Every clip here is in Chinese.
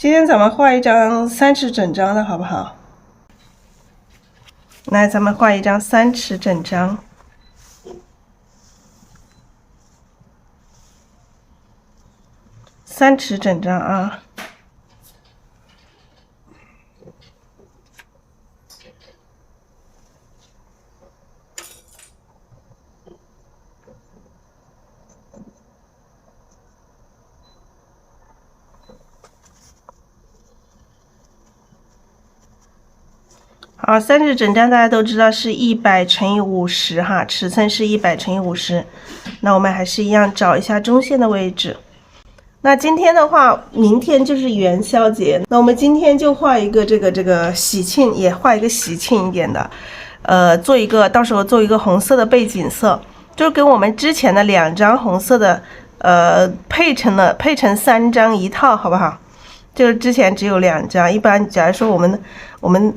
今天咱們畫一張3尺整張的好不好？来，咱們畫一张3尺整张。3尺整张啊。好，3尺整张大家都知道是100乘以50哈，尺寸是100乘以50。那我们還是一樣找一下中線的位置。那今天的話，明天就是元宵節，那我們今天就畫一個這個喜慶，也畫一個喜慶一點的，到時候做一個紅色的背景色，就是跟我們之前的2張紅色的配成3張一套，好不好？就是之前只有2張，一般假如说我們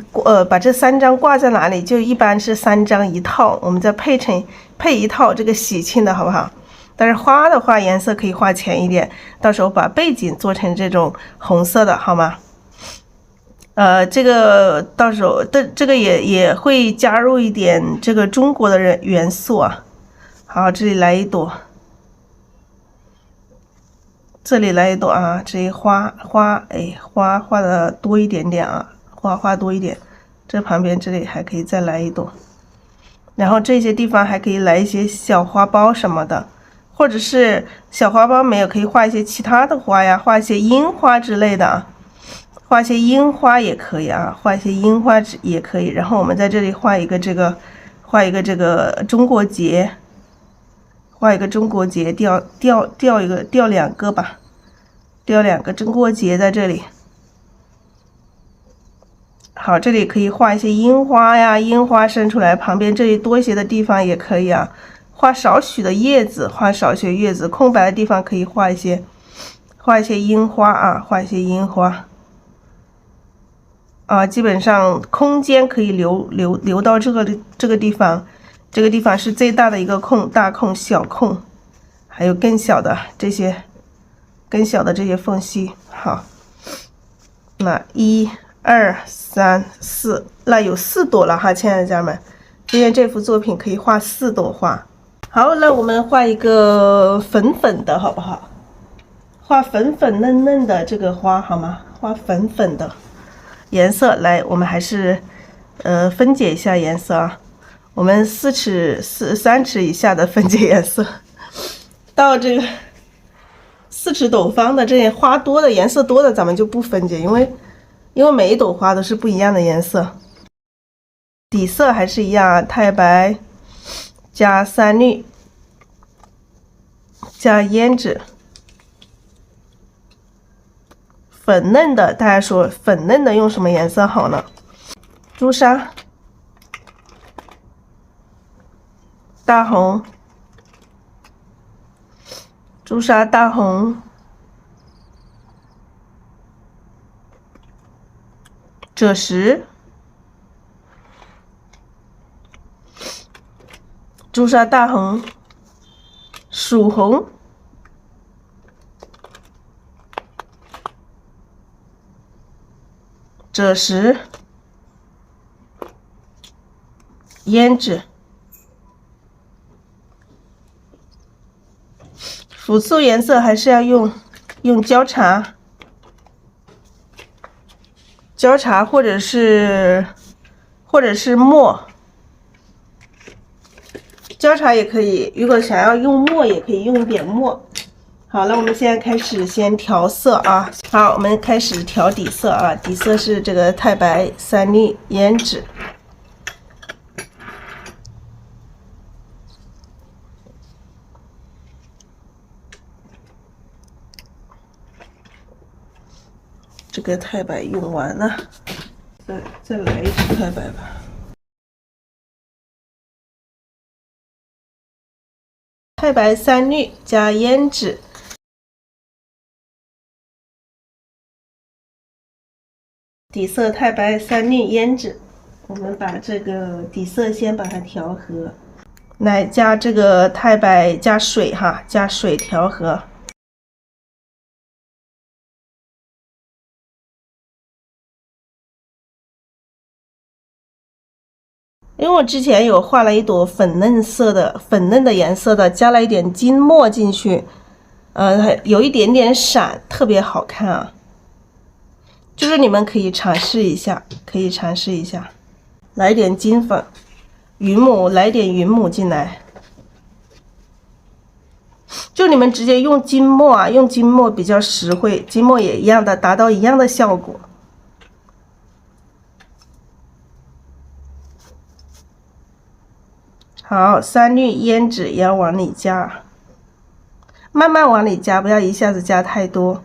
把這3張掛在哪裡，就一般是3張一套，我們再配一套這個喜慶的，好不好？但是花的話顏色可以畫淺一點，到時候把背景做成這種紅色的，好嗎？這個到時候這個也會加入一點這個中國的元素啊。好，這裡來一朵。這裡來一朵啊，這一花畫的多一點點啊，花多一點。這旁邊這裡還可以再來一朵，然後這些地方還可以來一些小花苞什麼的，或者是小花苞沒有，可以畫一些其他的花呀，畫一些櫻花之類的啊，畫一些櫻花也可以啊，畫一些櫻花也可以。然後我們在這裡畫一個這個中國結。畫一個中國結，吊2個吧，吊2個中國結在這裡。好，這裡可以畫一些櫻花呀，櫻花伸出來，旁邊這裡多一些的地方也可以啊。畫少許的葉子，空白的地方可以畫一些櫻花啊，畫一些櫻花。啊，基本上空間可以留到這個地方。這個地方是最大的一個空，大空、小空，還有更小的這些縫隙。好，那1、2、3、4，那有4朵了哈，親愛的家人們，今天這幅作品可以畫4朵花。好，那我們畫一個粉粉的好不好？畫粉粉嫩嫩的這個花好嗎？畫粉粉的顏色。來，我們還是分解一下顏色啊。我們3尺以下的分解顏色，到這個4尺斗方的這些花多的顏色多的，咱們就不分解，因為每一朵花都是不一樣的顏色。底色還是一樣，太白加3綠加胭脂。粉嫩的，大家說粉嫩的用什麼顏色好呢？朱砂。大紅，朱砂大紅，赭石，朱砂大紅，曙紅，赭石，胭脂。輔助顏色還是要用焦茶或者是墨，焦茶也可以，如果想要用墨也可以用一點墨。好了，我們现在開始先調色啊。好，我們開始調底色啊，底色是這個太白、3綠、胭脂。这個太白用完了，再來一支太白吧。太白3綠加胭脂，底色太白3綠胭脂。我們把這個底色先把它調和，來加這個太白加水哈，加水調和。因為我之前有畫了一朵粉嫩的顏色的，加了一點金墨进去，有一點點閃，特別好看啊。就是你们可以嘗試一下，來一點金粉，雲母，來一點雲母進來。就你們直接用金墨啊，用金墨比較實惠，金墨也一樣的，達到一樣的效果。好，三氯胭脂也要往裡加，慢慢往裡加，不要一下子加太多。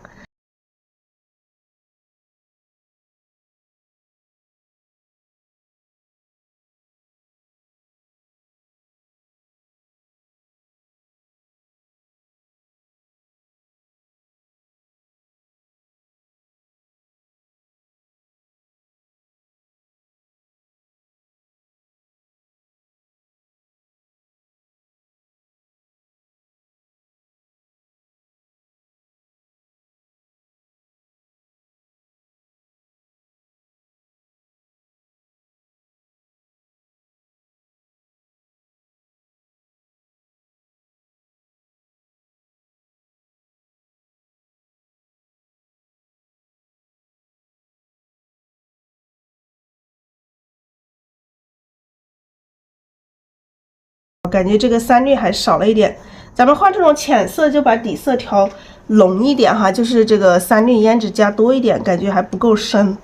感覺這個三氯還少了一點，咱們畫這種淺色就把底色調濃一點哈，就是這個三氯胭脂加多一點，感覺還不夠深，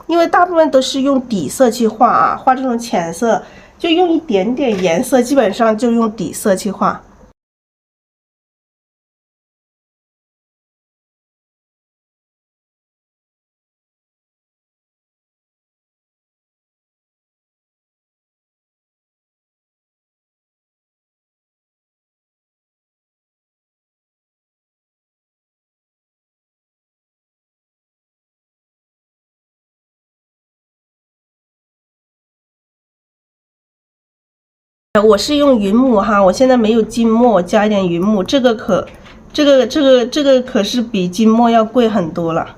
因為大部分都是用底色去畫啊，畫這種淺色就用一點點顏色，基本上就用底色去畫。我是用雲母哈，我現在沒有金墨，我加一點雲母，這個可是比金墨要貴很多了。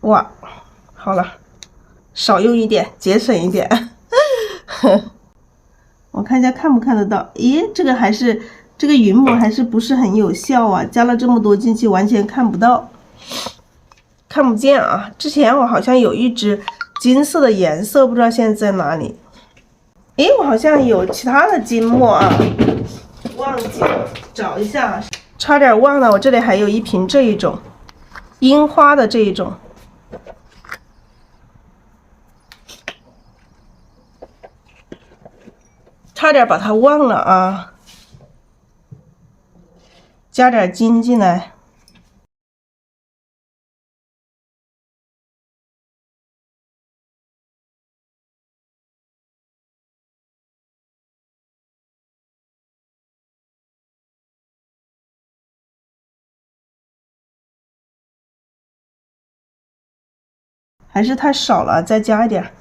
哇，好了，少用一點，節省一點。我看一下看不看得到？咦，這個雲母還是不是很有效啊？加了這麼多進去，完全看不到。看不見啊！之前我好像有一支金色的顏色，不知道現在在哪裡。誒，我好像有其他的金墨啊，忘記了，找一下，差點忘了。我這裡還有一瓶這一種櫻花的這一種，差點把它忘了啊！加點金進來。还是太少了，再加一點。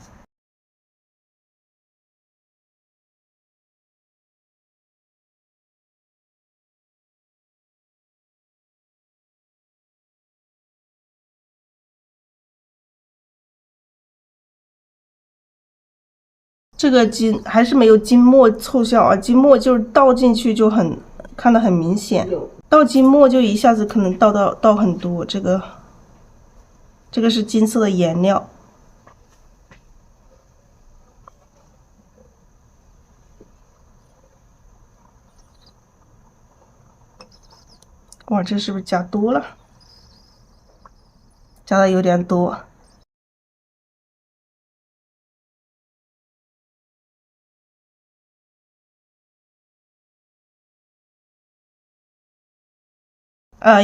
這個金還是沒有金墨湊效啊，金墨就是倒進去就看得很明顯，倒金墨就一下子可能倒很多，這個是金色的顏料。哇，這是不是加多了？加的有點多。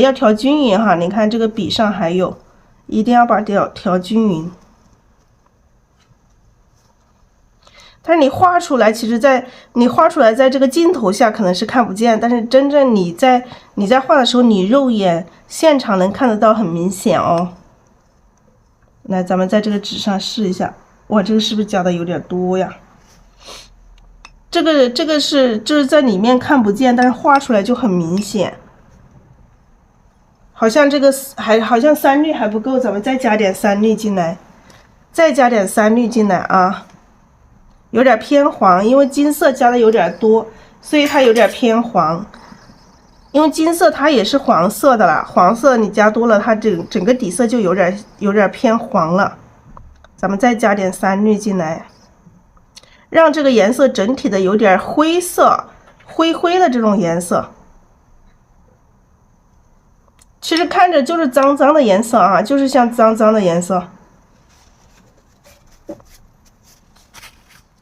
要調均勻哈，你看這個筆上還有，一定要把調均勻。但是你畫出來，其實你畫出來，在這個鏡頭下可能是看不見，但是真正你在畫的時候，你肉眼現場能看得到，很明顯哦。來，咱們在這個紙上試一下，哇，這個是不是加的有點多呀？這個就是在裡面看不見，但是畫出來就很明顯。好像这个好像3绿还不够，咱们再加點3綠進來，再加點3綠進來啊，有點偏黃，因為金色加的有點多，所以它有點偏黃。因為金色它也是黃色的啦，黃色你加多了，它整個底色就有點偏黃了。咱們再加點3綠進來，讓這個顏色整體的有點灰色，灰灰的這種顏色。其實看着就是髒髒的顏色啊，就是像髒髒的顏色。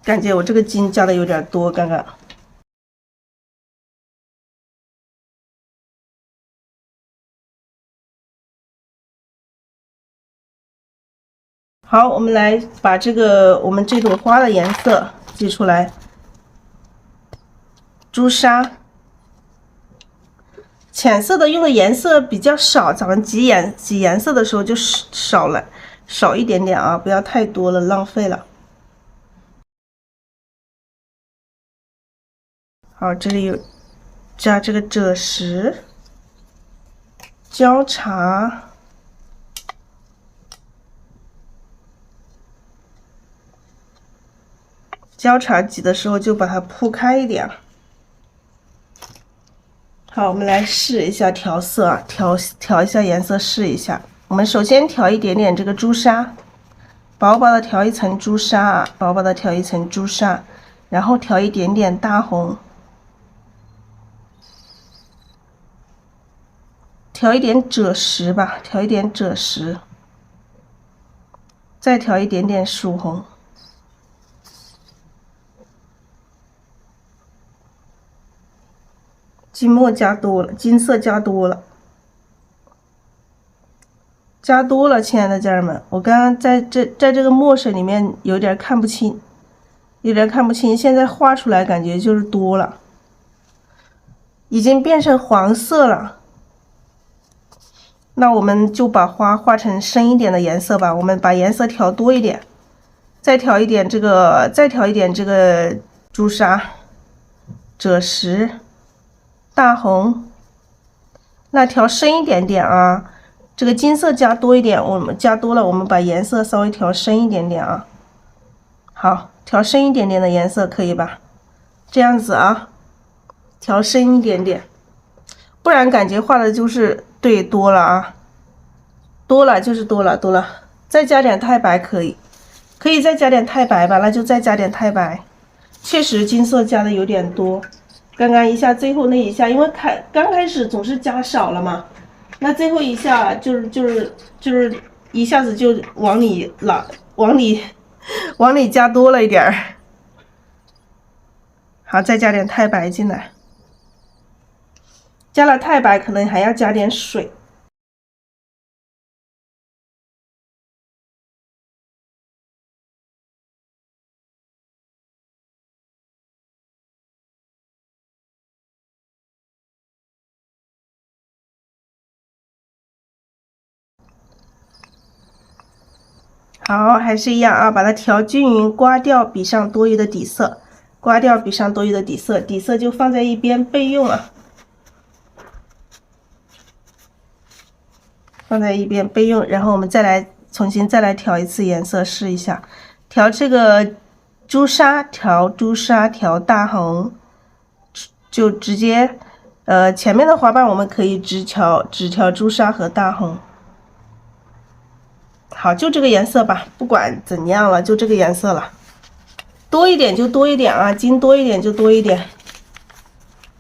感覺我這個金加的有點多，剛剛。好，我們來把我們這朵花的顏色記出來。朱砂，淺色的用的顏色比較少，咱們擠顏色的時候就少一點點啊，不要太多了，浪費了。好，這裡有加這個赭石、焦茶。焦茶擠的時候就把它鋪開一點。好，我們來試一下調色啊，調一下顏色試一下。我們首先調一點點這個朱砂，薄薄的調一層朱砂啊，薄薄的調一層朱砂，然後調一點點大紅，調一點赭石吧，調一點赭石，再調一點點曙紅。金墨加多了，金色加多了，親愛的家人們，我剛剛在這個墨水裡面有點看不清，現在畫出來感覺就是多了，已經變成黃色了。那我們就把花畫成深一點的顏色吧，我們把顏色調多一點，再調一點這個朱砂、赭石。大紅，那調深一點點啊，這個金色加多一點，我們加多了，我們把顏色稍微調深一點點啊。好，調深一點點的顏色可以吧？這樣子啊，調深一點點，不然感覺畫的就是對多了啊，多了就是多了，再加點太白可以再加點太白吧，那就再加點太白。確實金色加的有點多。剛剛一下，最後那一下，因為剛開始總是加少了嘛，那最後一下就是一下子就往裡加多了一點兒。好，再加點太白進來，加了太白可能還要加點水。好，還是一樣啊，把它調均勻，刮掉筆上多餘的底色，底色就放在一邊備用啊，然後我們重新再來調一次顏色試一下，調這個朱砂，調大紅，就直接前面的花瓣我們可以只調朱砂和大紅。好，就這個顏色吧，不管怎樣了，就這個顏色了。多一點就多一點啊，金多一點就多一點，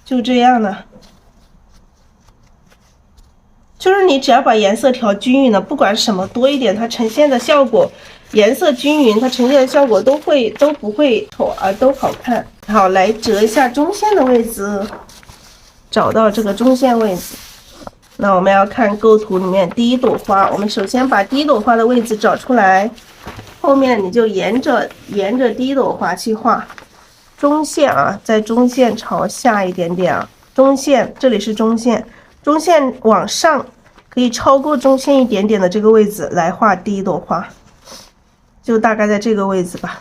就這樣的。就是你只要把顏色調均勻了，不管什麼多一點，它呈現的效果，顏色均勻，它呈現的效果都不會醜啊，都好看。好，來折一下中線的位置，找到這個中線位置。那我們要看構圖裡面第一朵花，我們首先把第一朵花的位置找出來，後面你就沿着第一朵花去畫中線啊，在中線朝下一點點啊，中線這裡是中線，中線往上可以超過中線一點點的這個位置來畫第一朵花，就大概在這個位置吧。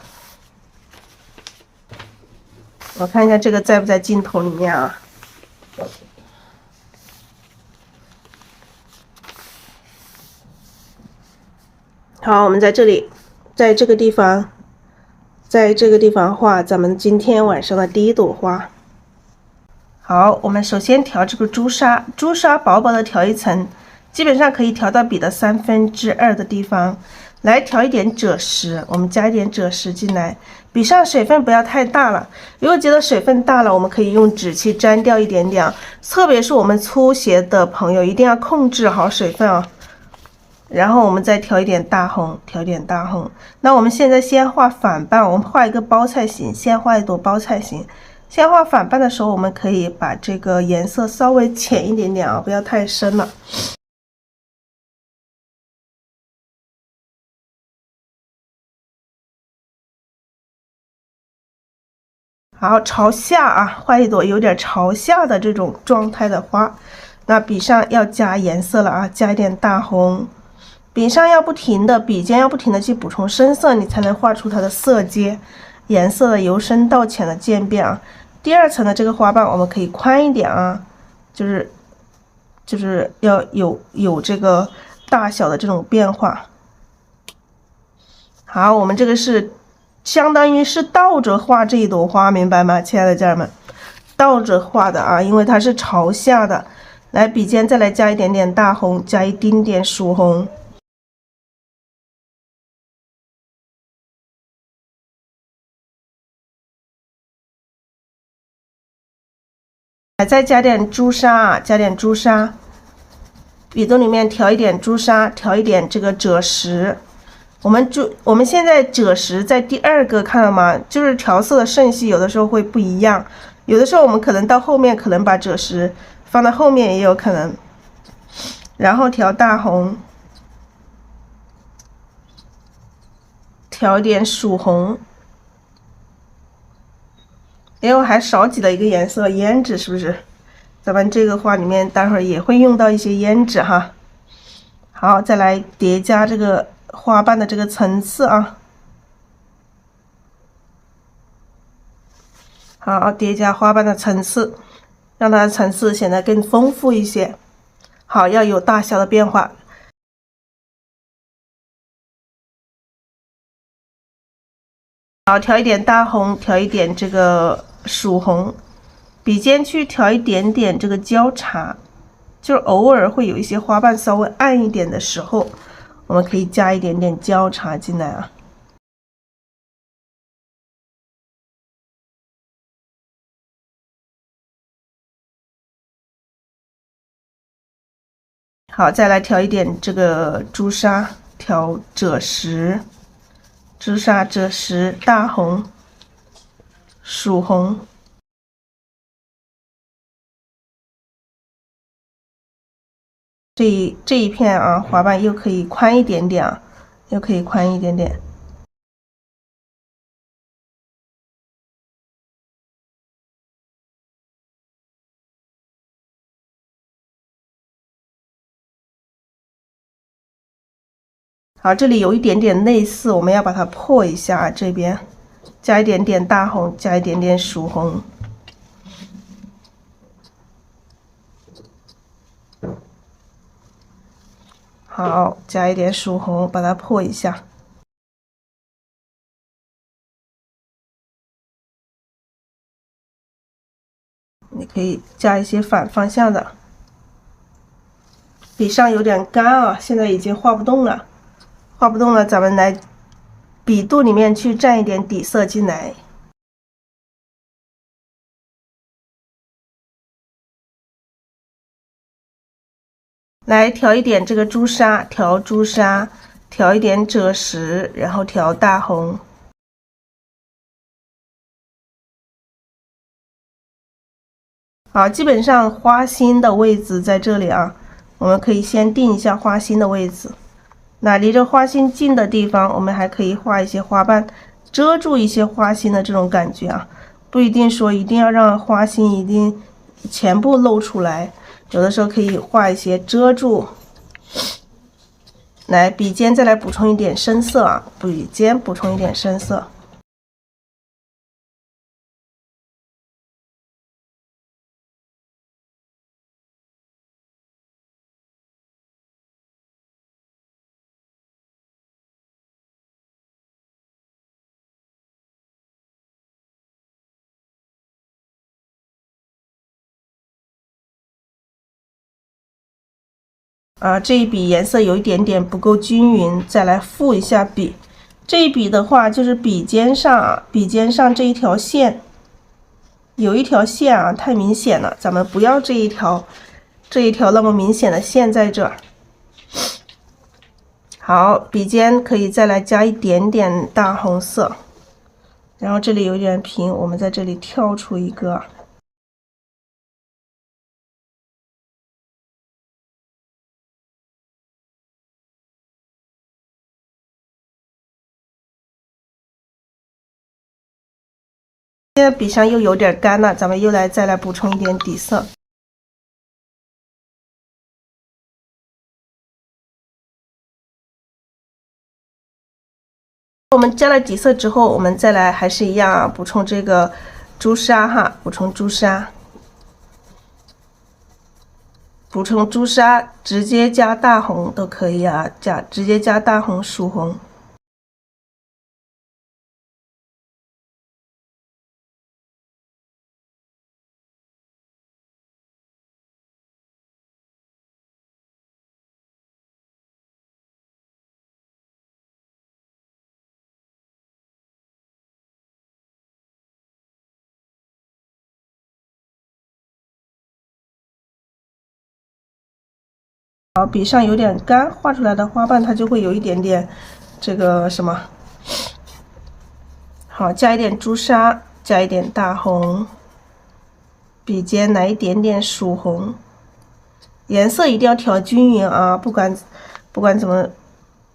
我看一下這個在不在鏡頭裡面啊？好，我們在這裡，在这个地方畫咱們今天晚上的第一朵花。好，我們首先調這個朱砂，朱砂薄薄的調一層，基本上可以調到筆的2/3的地方。來調一點赭石，我們加一點赭石進來，筆上水分不要太大了。如果覺得水分大了，我們可以用紙去沾掉一點點。特別是我們粗寫的朋友，一定要控制好水分啊。然後我們再調一點大紅，調一點大紅。那我們現在先畫反瓣，我們畫一個包菜形，先畫一朵包菜形。先畫反瓣的時候，我們可以把這個顏色稍微淺一點點啊，不要太深了。好，朝下啊，畫一朵有點朝下的這種狀態的花。那筆上要加顏色了啊，加一點大紅。筆上要不停的，筆尖要不停的去補充深色，你才能畫出它的色階，顏色的由深到淺的漸變啊。第二層的這個花瓣我們可以寬一點啊，就是要有這個大小的這種變化。好，我們這個是相當於是倒着畫這一朵花，明白嗎，親愛的家人們？倒着畫的啊，因為它是朝下的。來，筆尖再來加一點點大紅，加一丁點曙紅。再加點朱砂啊，加點朱砂，筆肚裡面調一點朱砂，調一點這個赭石。我們現在赭石在第二個，看到嗎？就是調色的順序有的時候會不一樣，有的時候我們可能到後面可能把赭石放到後面也有可能。然後調大紅，調一點曙紅。因為還少擠了一個顏色，胭脂是不是？咱們這個畫裡面待會兒也會用到一些胭脂哈。好，再來疊加這個花瓣的這個層次啊。好，疊加花瓣的層次，讓它的層次顯得更豐富一些。好，要有大小的變化。好，調一點大紅，調一點這個曙紅，筆尖去調一點點這個交叉，就是偶爾會有一些花瓣稍微暗一點的時候，我們可以加一點點交叉進來啊。好，再來調一點這個朱砂，調赭石，朱砂、赭石、大紅、曙紅。這一片啊，花瓣又可以寬一點點啊，又可以寬一點點。好，這裡有一點點類似，我們要把它破一下啊，這邊加一點點大紅，加一點點曙紅。好，加一點曙紅，把它破一下。你可以加一些反方向的。筆上有點乾啊，現在已經畫不動了，畫不動了，咱們來筆肚裡面去蘸一點底色進來。來調一點這個朱砂，調朱砂，調一點赭石，然後調大紅。好，基本上花心的位置在這裡啊，我們可以先定一下花心的位置。那離着花心近的地方，我們還可以畫一些花瓣，遮住一些花心的這種感覺啊，不一定說一定要讓花心一定全部露出來。有的時候可以畫一些遮住，來筆尖再來補充一點深色啊，筆尖補充一點深色。這一筆顏色有一點點不夠均勻，再來覆一下筆。這一筆的話，就是筆尖上這一條線，有一条線啊，太明顯了，咱們不要这一条那麼明顯的線在這兒。好，筆尖可以再來加一點點大紅色，然後這裡有點平，我們在這裡跳出一個。现在筆上又有點乾了，咱們又再來補充一點底色。我們加了底色之後，我們再來還是一樣啊，補充這個朱砂哈，補充朱砂，直接加大紅都可以啊，直接加大紅、曙紅。好，筆上有點乾，畫出來的花瓣它就會有一點點這個什麼。好，加一點朱砂，加一點大紅，筆尖來一點點曙紅，顏色一定要調均勻啊！不管怎麼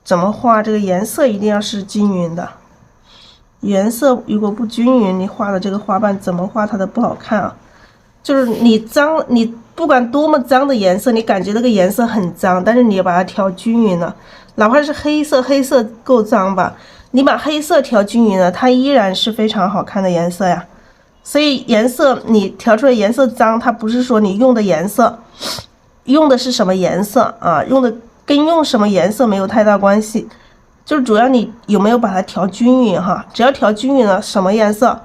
畫，這個顏色一定要是均勻的。顏色如果不均勻，你畫的這個花瓣怎麼畫它都不好看啊！就是你不管多麼髒的顏色，你感覺那個顏色很髒，但是你要把它調均勻了。哪怕是黑色夠髒吧，你把黑色調均勻了，它依然是非常好看的顏色呀。所以顏色你調出来顏色髒，它不是說你用的颜色用的是什麼顏色啊，跟用什麼顏色沒有太大關係，就是主要你有沒有把它調均勻哈。只要調均勻了，什麼顏色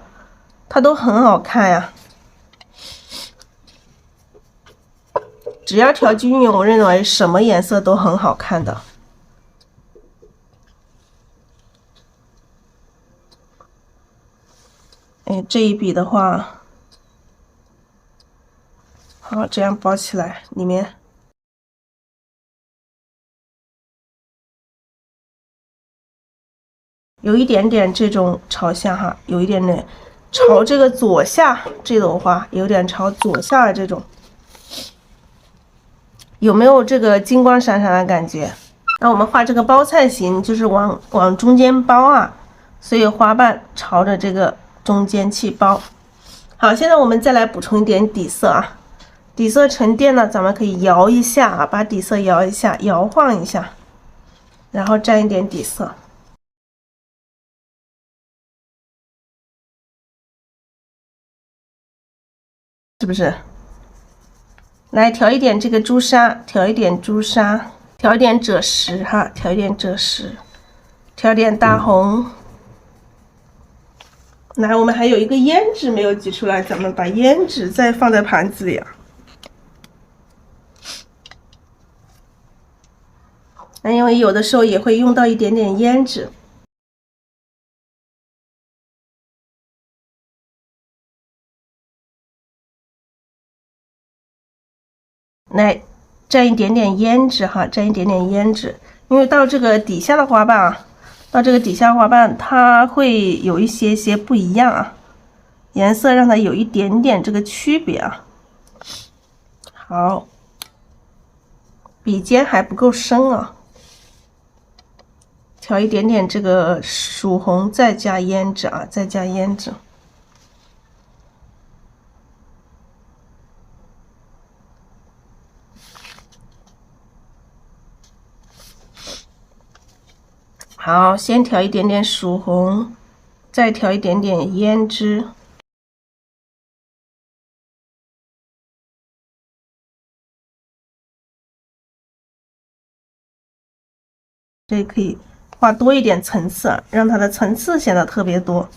它都很好看呀。只要調均勻，我認為什麼顏色都很好看的。這一筆的話，好，這樣包起來，裡面有一點點這種朝向哈，有一點點朝這個左下，這朵花有點朝左下的這種。有沒有這個金光閃閃的感覺？那我們畫這個包菜形，就是往中間包啊，所以花瓣朝着這個中間去包。好，现在我們再來補充一點底色啊。底色沉澱呢，咱們可以搖一下啊，把底色搖一下，搖晃一下，然後沾一點底色，是不是？來調一點這個朱砂，調一點朱砂，調一點赭石哈，調一點赭石，調一點大紅。來，我們還有一個胭脂沒有擠出來，咱們把胭脂再放在盤子裡啊。那因為有的時候也會用到一點點胭脂。来蘸一點點胭脂哈，蘸一點點胭脂，因為到這個底下的花瓣啊，它會有一些不一樣啊，顏色讓它有一點點這個區別啊。好，筆尖還不夠深啊，調一點點這個曙紅，再加胭脂啊，再加胭脂。好，先調一點點曙紅，再調一點點胭脂。这可以畫多一點層次，讓它的層次顯得特別多。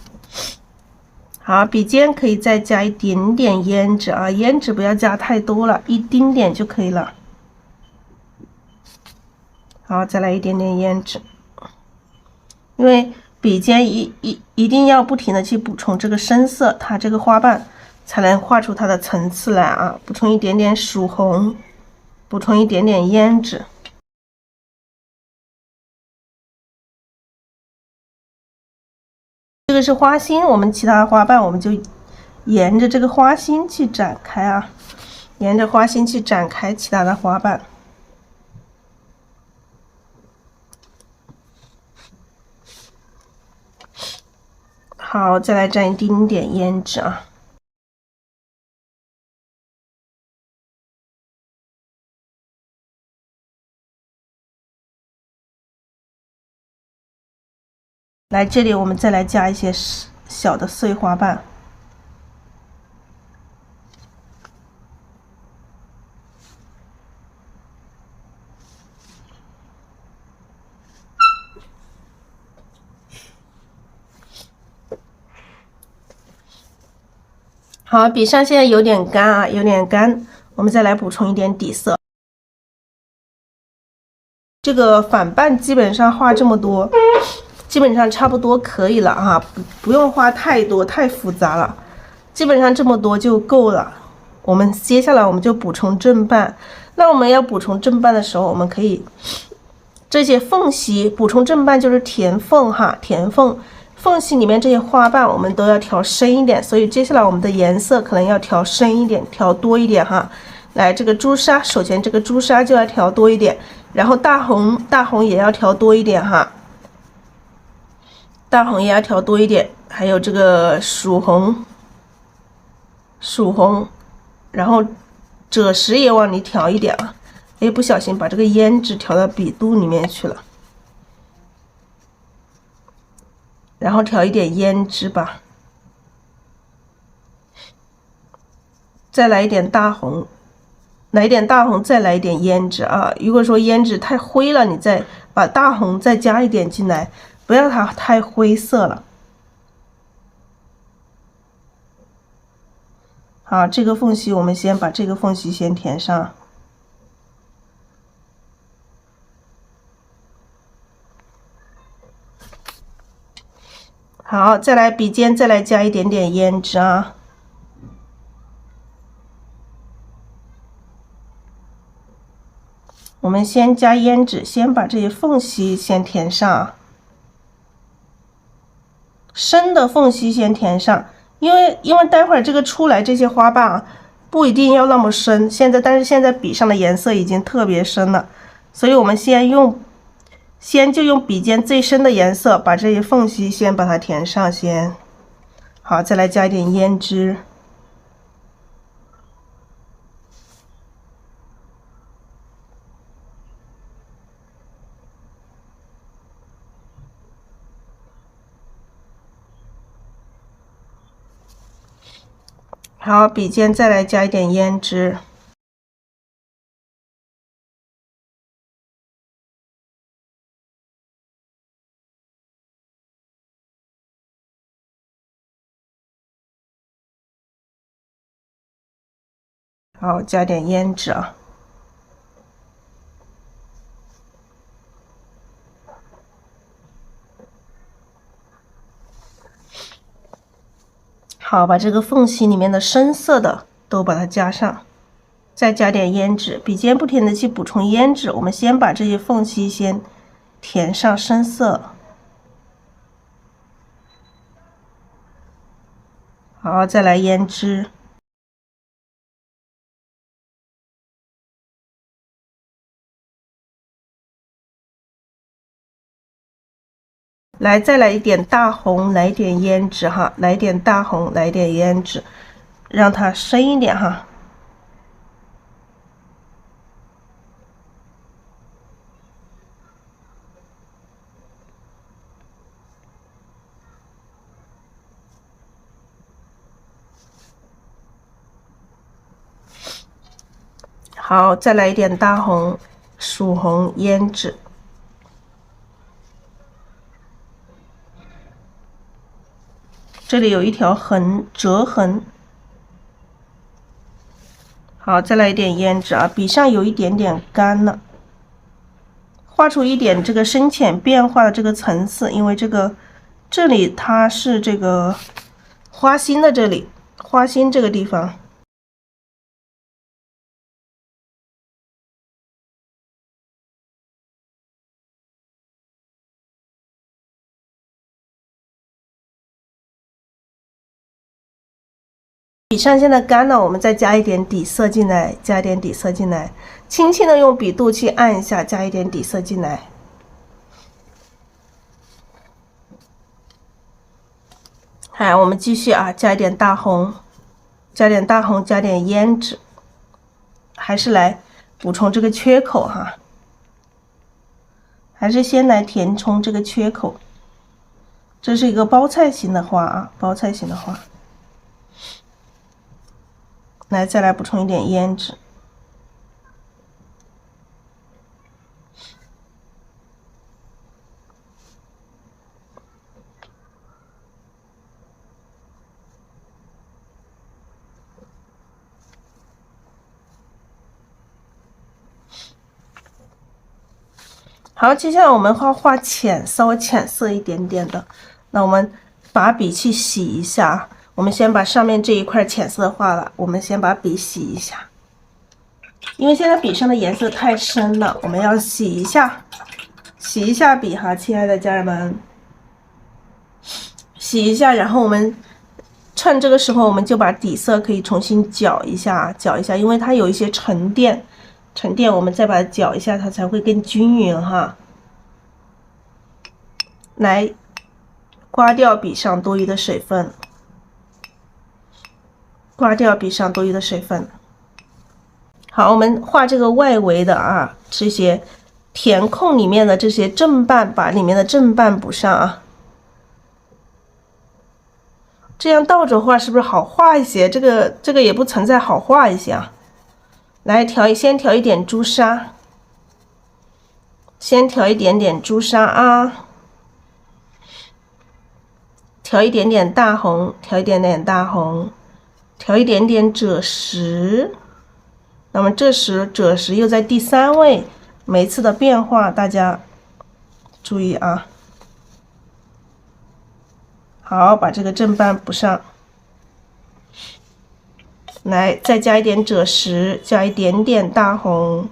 好，筆尖可以再加一點點胭脂啊，胭脂不要加太多了，一丁點就可以了。好，再來一點點胭脂，因為筆尖一定要不停的去補充這個深色，它這個花瓣才能畫出它的層次來啊。補充一點點曙紅，補充一點點胭脂。這個是花心，我們其他的花瓣我們就沿着這個花心去展開啊，沿着花心去展開其他的花瓣。好，再來蘸一丁點胭脂啊。来这裡，我們再來加一些小的碎花瓣。好，筆上現在有點乾啊，有點乾，我們再來補充一點底色。這個反瓣基本上畫這麼多，基本上差不多可以了哈，不用畫太多，太複雜了，基本上這麼多就夠了。我們接下來我們就補充正瓣。那我們要補充正瓣的時候，我們可以這些縫隙補充正瓣就是填縫哈，填縫。縫隙裡面這些花瓣我們都要調深一點，所以接下來我們的顏色可能要調深一點，調多一點哈。來，這個朱砂，首先這個朱砂就要調多一點，然後大紅也要調多一點哈，大紅也要調多一點，還有這個曙紅，然後赭石也往裡調一點啊。哎，不小心把這個胭脂調到筆肚裡面去了。然後調一點胭脂吧，再來一點大紅，來一點大紅，再來一點胭脂啊。如果說胭脂太灰了，你再把大紅再加一點進來，不要它太灰色了。好，這個縫隙我們先把這個縫隙先填上。好，再來筆尖再來加一點點胭脂啊。我們先加胭脂，先把這些縫隙先填上，深的縫隙先填上，因為待會兒這個出來這些花瓣啊，不一定要那麼深。但是現在筆上的顏色已經特別深了，所以我們先就用筆尖最深的顏色把這些縫隙先把它填上先。好，再來加一點胭脂。好，筆尖再來加一點胭脂。好，加點胭脂啊。好，把這個縫隙裡面的深色的都把它加上，再加點胭脂，筆尖不停的去補充胭脂。我們先把這些縫隙先填上深色。好，再來胭脂。来，再來一點大紅，來一點胭脂哈，來一點大紅，來一點胭脂，讓它深一點哈。好，再來一點大紅、曙紅、胭脂。這裡有一條折痕。好，再來一點胭脂啊，筆上有一點點乾了，畫出一點這個深淺變化的這個層次，因為這裡它是這個花心的這裡，花心這個地方。筆上现在干了，我们再加一点底色进来，加一点底色进来，轻轻的用筆肚去按一下，加一點底色進來。好，我們繼續啊，加一點大紅，加點大紅，加點胭脂，還是來補充這個缺口哈，還是先來填充這個缺口。這是一個包菜型的花啊，包菜型的花。來，再來補充一點胭脂。好，接下來我們畫淺，稍微淺色一點點的。那我們把筆去洗一下。我們先把上面這一塊淺色畫了，我們先把筆洗一下，因為現在筆上的顏色太深了，我們要洗一下，洗一下筆哈，親愛的家人們，洗一下，然後我們趁這個時候，我們就把底色可以重新攪一下，攪一下，因為它有一些沉澱，我們再把它攪一下，它才會更均勻哈。來，刮掉筆上多餘的水分。刮掉筆上多餘的水分。好，我們畫這個外圍的啊，這些填空裡面的這些正半，把裡面的正半補上啊。這樣倒着畫是不是好畫一些？這個也不存在好畫一些啊。來先調一點朱砂，先調一點點朱砂啊，調一點點大紅，調一點點大紅。調一點點赭石，那麼這時赭石又在第三位，每一次的變化大家注意啊。好，把這個正半補上，來再加一點赭石，加一點點大紅。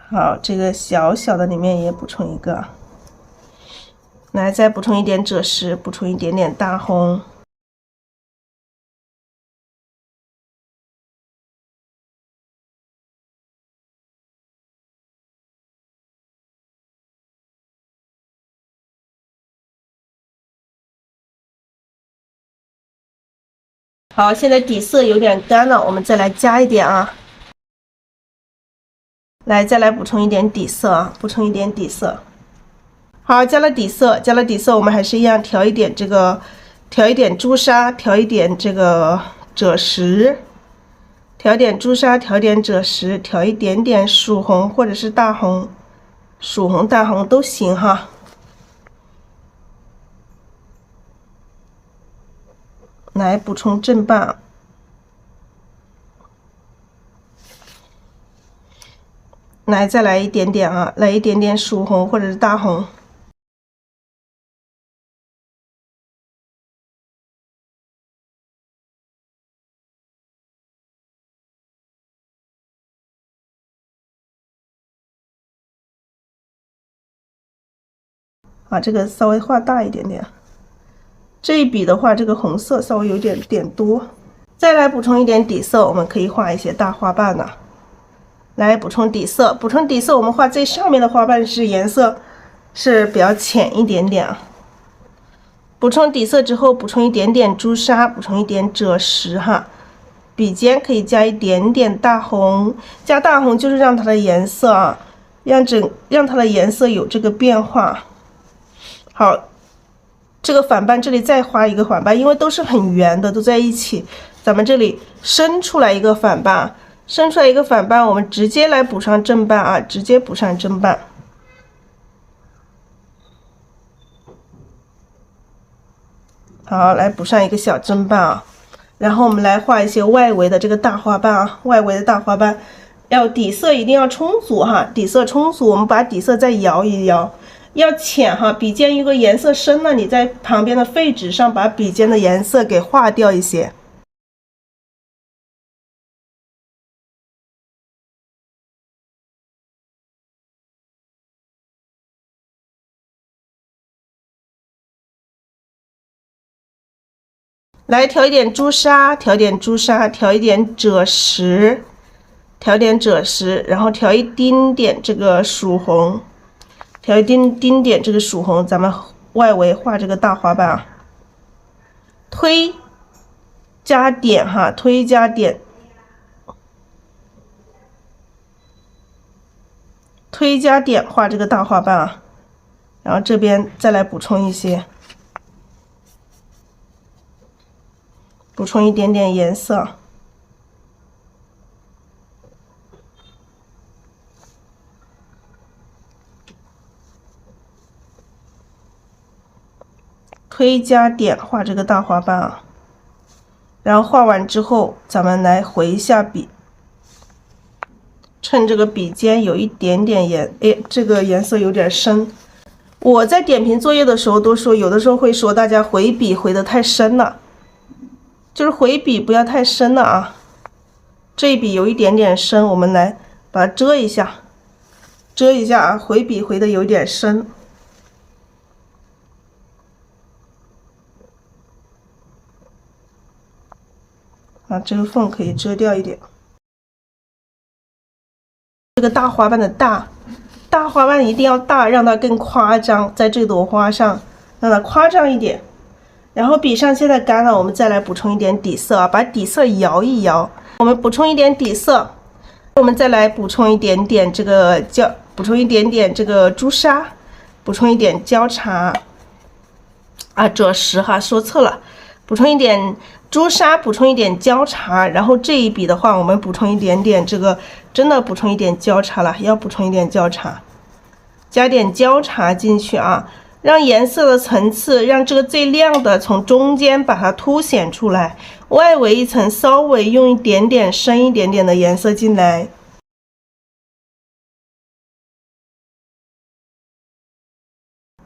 好，這個小小的裡面也補充一個。來，再補充一點赭石，補充一點點大紅。好，現在底色有點乾了，我們再來加一點啊。來，再來補充一點底色啊，補充一點底色。好，加了底色，我們還是一樣調一點調一點朱砂，調一點這個赭石，調一點朱砂，調一點赭石，調一點點曙紅或者是大紅，曙紅大紅都行哈。來補充正半，來再來一點點啊，來一點點曙紅或者是大紅。把这個稍微畫大一點點，這一筆的話，這個紅色稍微有點多。再來補充一點底色，我們可以畫一些大花瓣了。來補充底色，我們畫最上面的花瓣是顏色是比較淺一點點。補充底色之後，補充一點點朱砂，補充一點赭石哈。筆尖可以加一點點大紅，加大紅就是讓它的顏色啊，讓它的顏色有這個變化。好，這個反瓣這裡再畫一個反瓣，因為都是很圓的，都在一起。咱們這裡伸出來一個反瓣，我們直接來補上正瓣啊，直接補上正瓣。好，來補上一個小正瓣啊，然後我們來畫一些外圍的这個大花瓣啊，外圍的大花瓣，要底色一定要充足哈，底色充足，我們把底色再摇一摇，要淺哈，筆尖如果顏色深了，你在旁邊的廢紙上把筆尖的顏色給畫掉一些。來調一點朱砂，調一點朱砂，調一點赭石，調一點赭石，然後調一丁點這個曙紅，調一丁點這個曙紅，咱們外圍畫這個大花瓣啊，推加點哈，推加點，推加點畫這個大花瓣啊，然後這邊再來補充一些。補充一點點顏色，推加點畫這個大花瓣啊，然後畫完之後，咱們來回一下筆，趁這個筆尖有一點點顏，這個顏色有點深。我在點評作業的時候都說，有的時候會說大家回筆回得太深了。就是回筆不要太深了啊，這一筆有一點點深，我們來把它遮一下，遮一下啊，回筆回的有點深。啊，這個縫可以遮掉一點。這個大花瓣的大花瓣一定要大，讓它更誇張，在這朵花上讓它誇張一點。然後筆上現在乾了，我們再來補充一點底色啊，把底色搖一搖。我們補充一點底色，我們再來補充一點點這個補充一點點這個朱砂，補充一點焦茶啊，赭石哈，說錯了，補充一點朱砂，補充一點焦茶。然後這一筆的話，我們補充一點點這個，真的補充一點焦茶了，要補充一點焦茶，加點焦茶進去啊。讓顏色的層次，讓這個最亮的從中間把它凸顯出來，外圍一層稍微用一點點深一點點的顏色進來。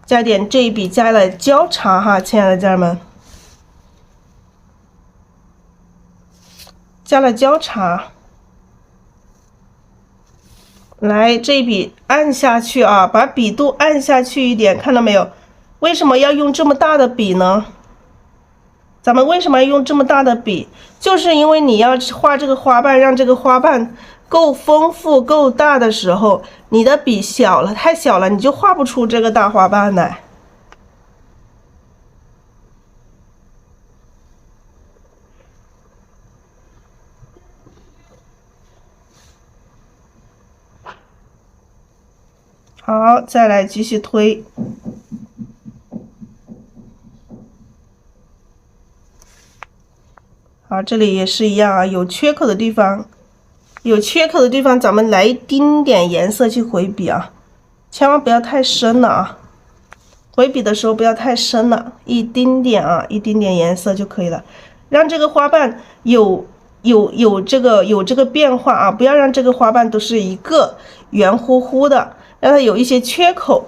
加點這一筆加了焦茶哈，親愛的家人們，加了焦茶。來，這一筆按下去啊，把筆肚按下去一點，看到沒有？為什麼要用這麼大的筆呢？咱們為什麼要用這麼大的筆？就是因為你要畫這個花瓣，讓這個花瓣夠豐富、夠大的時候，你的筆小了，太小了，你就畫不出這個大花瓣來。好，再來繼續推。好，這裡也是一樣啊，有缺口的地方，咱們來一丁點顏色去回筆啊，千萬不要太深了啊。回筆的時候不要太深了，一丁點啊，一丁點顏色就可以了，讓這個花瓣有这個變化啊，不要讓這個花瓣都是一個圓乎乎的。讓它有一些缺口，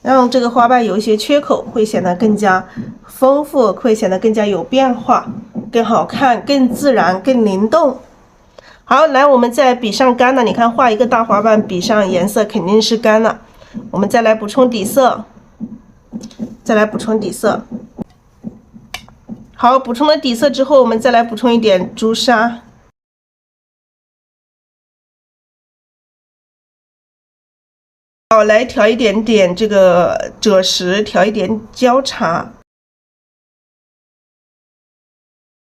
讓這個花瓣有一些缺口，會顯得更加豐富，會顯得更加有變化，更好看，更自然，更靈動。好，來，我們在筆上乾了，你看畫一個大花瓣，筆上顏色肯定是乾了。我們再來補充底色，好，補充了底色之後，我們再來補充一點朱砂。好，來調一點點這個赭石，調一點焦茶。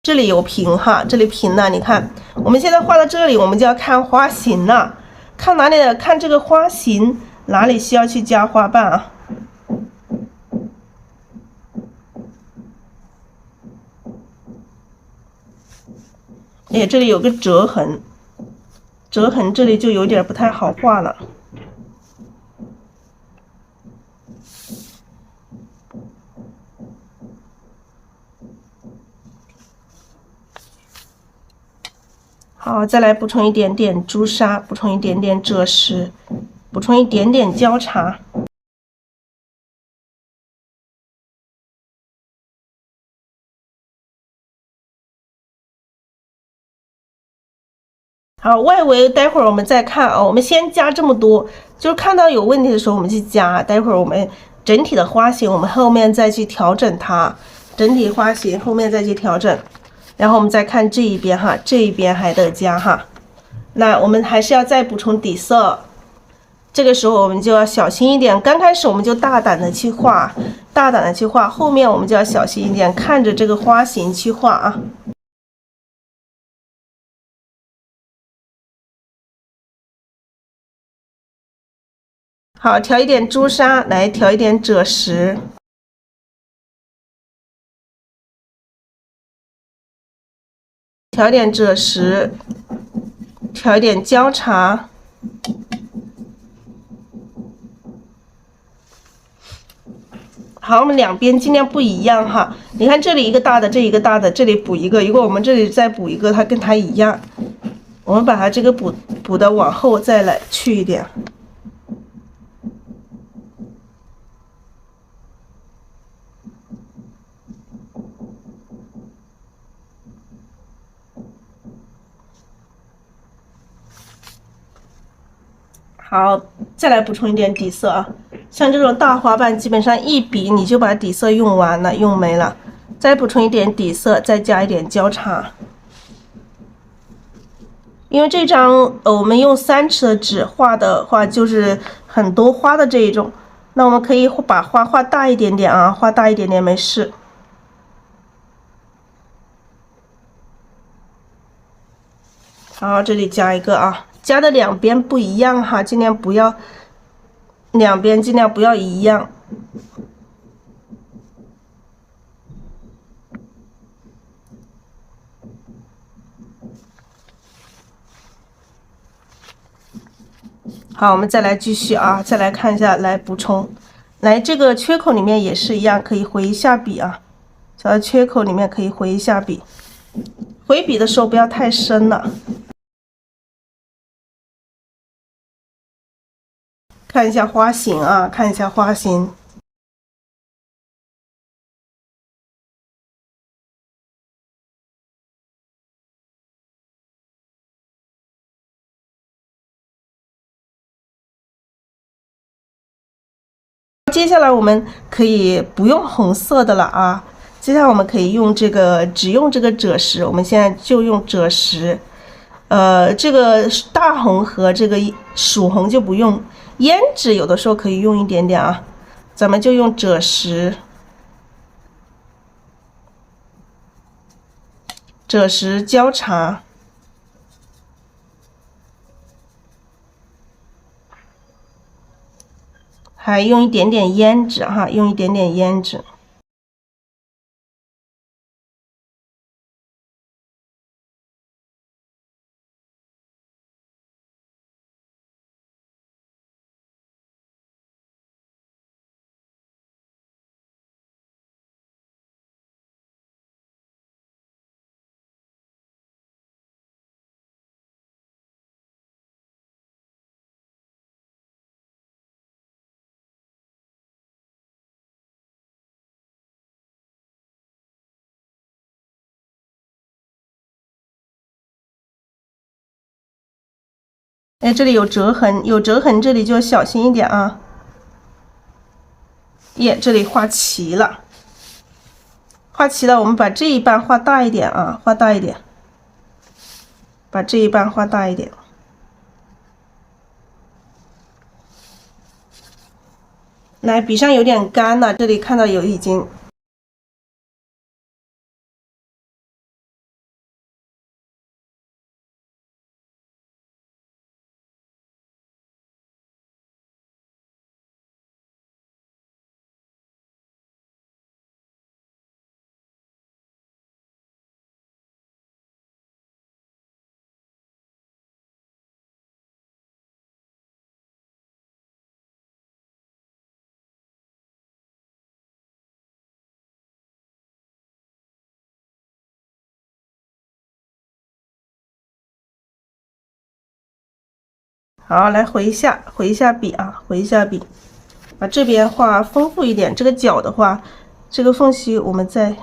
這裡有平哈，這裡平了，你看，我們現在畫到這裡，我們就要看花型了。看哪裡的？看這個花型哪裡需要去加花瓣啊？哎，這裡有個折痕，折痕這裡就有點不太好畫了。好，再來補充一點點朱砂，補充一點點赭石，補充一點點焦茶。好，外圍待會兒我們再看啊，我們先加這麼多，就是看到有問題的時候我們去加，待會兒我們整體的花型我們後面再去調整它，整體花型後面再去調整。然後我們再看這一邊哈，這一邊還得加哈。那我們還是要再補充底色，這個時候我們就要小心一點。剛開始我們就大膽的去畫，後面我們就要小心一點，看着這個花型去畫啊。好，調一點朱砂，來調一點赭石。調一點赭石，調一點焦茶，好，我們兩邊盡量不一樣哈。你看這裡一個大的，這一個大的，這裡補一個，如果我們這裡再補一個，它跟它一樣，我們把它這個補的往後再來去一點。好，再来補充一點底色啊。像這種大花瓣，基本上一筆你就把底色用完了，用沒了。再補充一點底色，再加一點焦茶。因為這張我們用3尺的紙畫的話，就是很多花的這一種，那我們可以把花畫大一點點啊，畫大一點點沒事。好，這裡加一個啊。加的兩邊不一樣哈，盡量不要两邊盡量不要一樣。好，我們再來繼續啊，再来看一下，来補充，來這個缺口裡面也是一樣，可以回一下筆啊，找到缺口裡面可以回一下筆，回筆的時候不要太深了。看一下花型啊，看一下花型。接下来我們可以不用紅色的了啊，接下来我們可以用这个，只用这个赭石，我們現在就用赭石。這個大紅和這個曙紅就不用，胭脂有的時候可以用一點點啊，咱們就用赭石，赭石焦茶，還用一點點胭脂哈，用一點點胭脂。哎，這裡有折痕，有折痕，這裡就小心一點啊。耶，這裡畫齊了，畫齊了，我們把這一半畫大一點啊，畫大一點，把這一半畫大一點。來，筆上有點乾了，這裡看到有已經。好，来回一下筆啊，回一下筆，把这邊畫豐富一點。這個角的話，這個縫隙我們再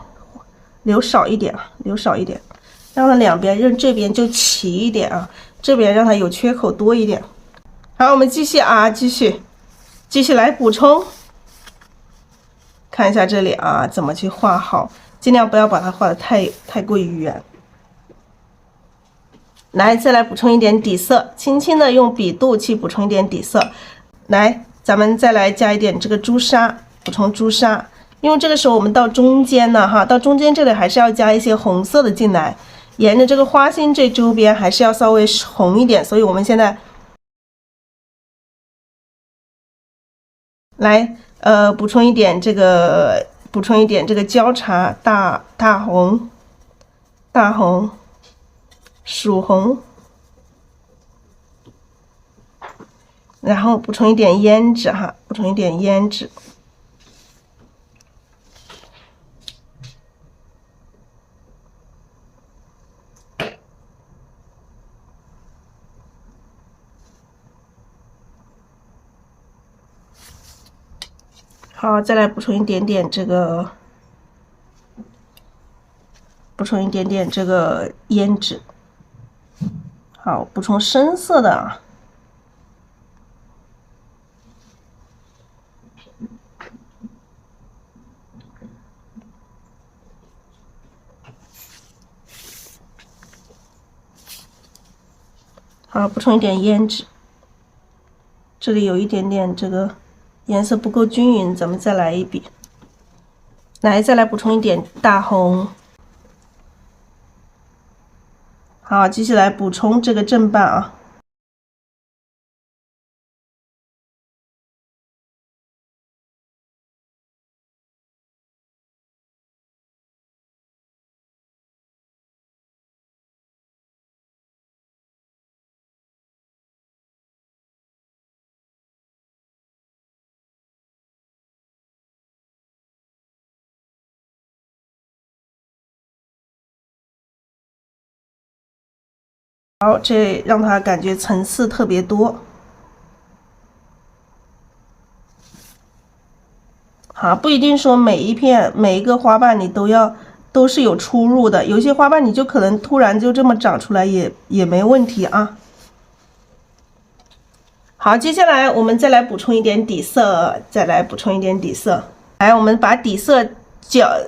留少一點啊，留少一點，讓它兩邊讓這邊就齊一點啊，這邊讓它有缺口多一點。好，我們繼續啊，繼續來補充。看一下這裡啊，怎麼去畫好，盡量不要把它畫得太過於圓。來，再來補充一點底色，輕輕的用筆肚去補充一點底色。來，咱們再來加一點這個朱砂，補充朱砂。因為這個時候我們到中間呢，哈，到中間這裡還是要加一些紅色的進來，沿着這個花心這周邊還是要稍微紅一點，所以我們現在來補充一點這個交叉大紅、曙紅，然後補充一點胭脂哈，補充一點胭脂。好，再来補充一點點這個，胭脂。好，補充深色的啊。好，補充一點胭脂。這裡有一點點這個顏色不夠均勻，咱們再來一筆。來，再來補充一點大紅。好，繼續來補充這個正半啊。好，这讓它感覺層次特別多。好，不一定說每一個花瓣你都是有出入的，有些花瓣你就可能突然就這麼長出來也沒問題啊。好，接下來我們再來補充一點底色，來，我們把底色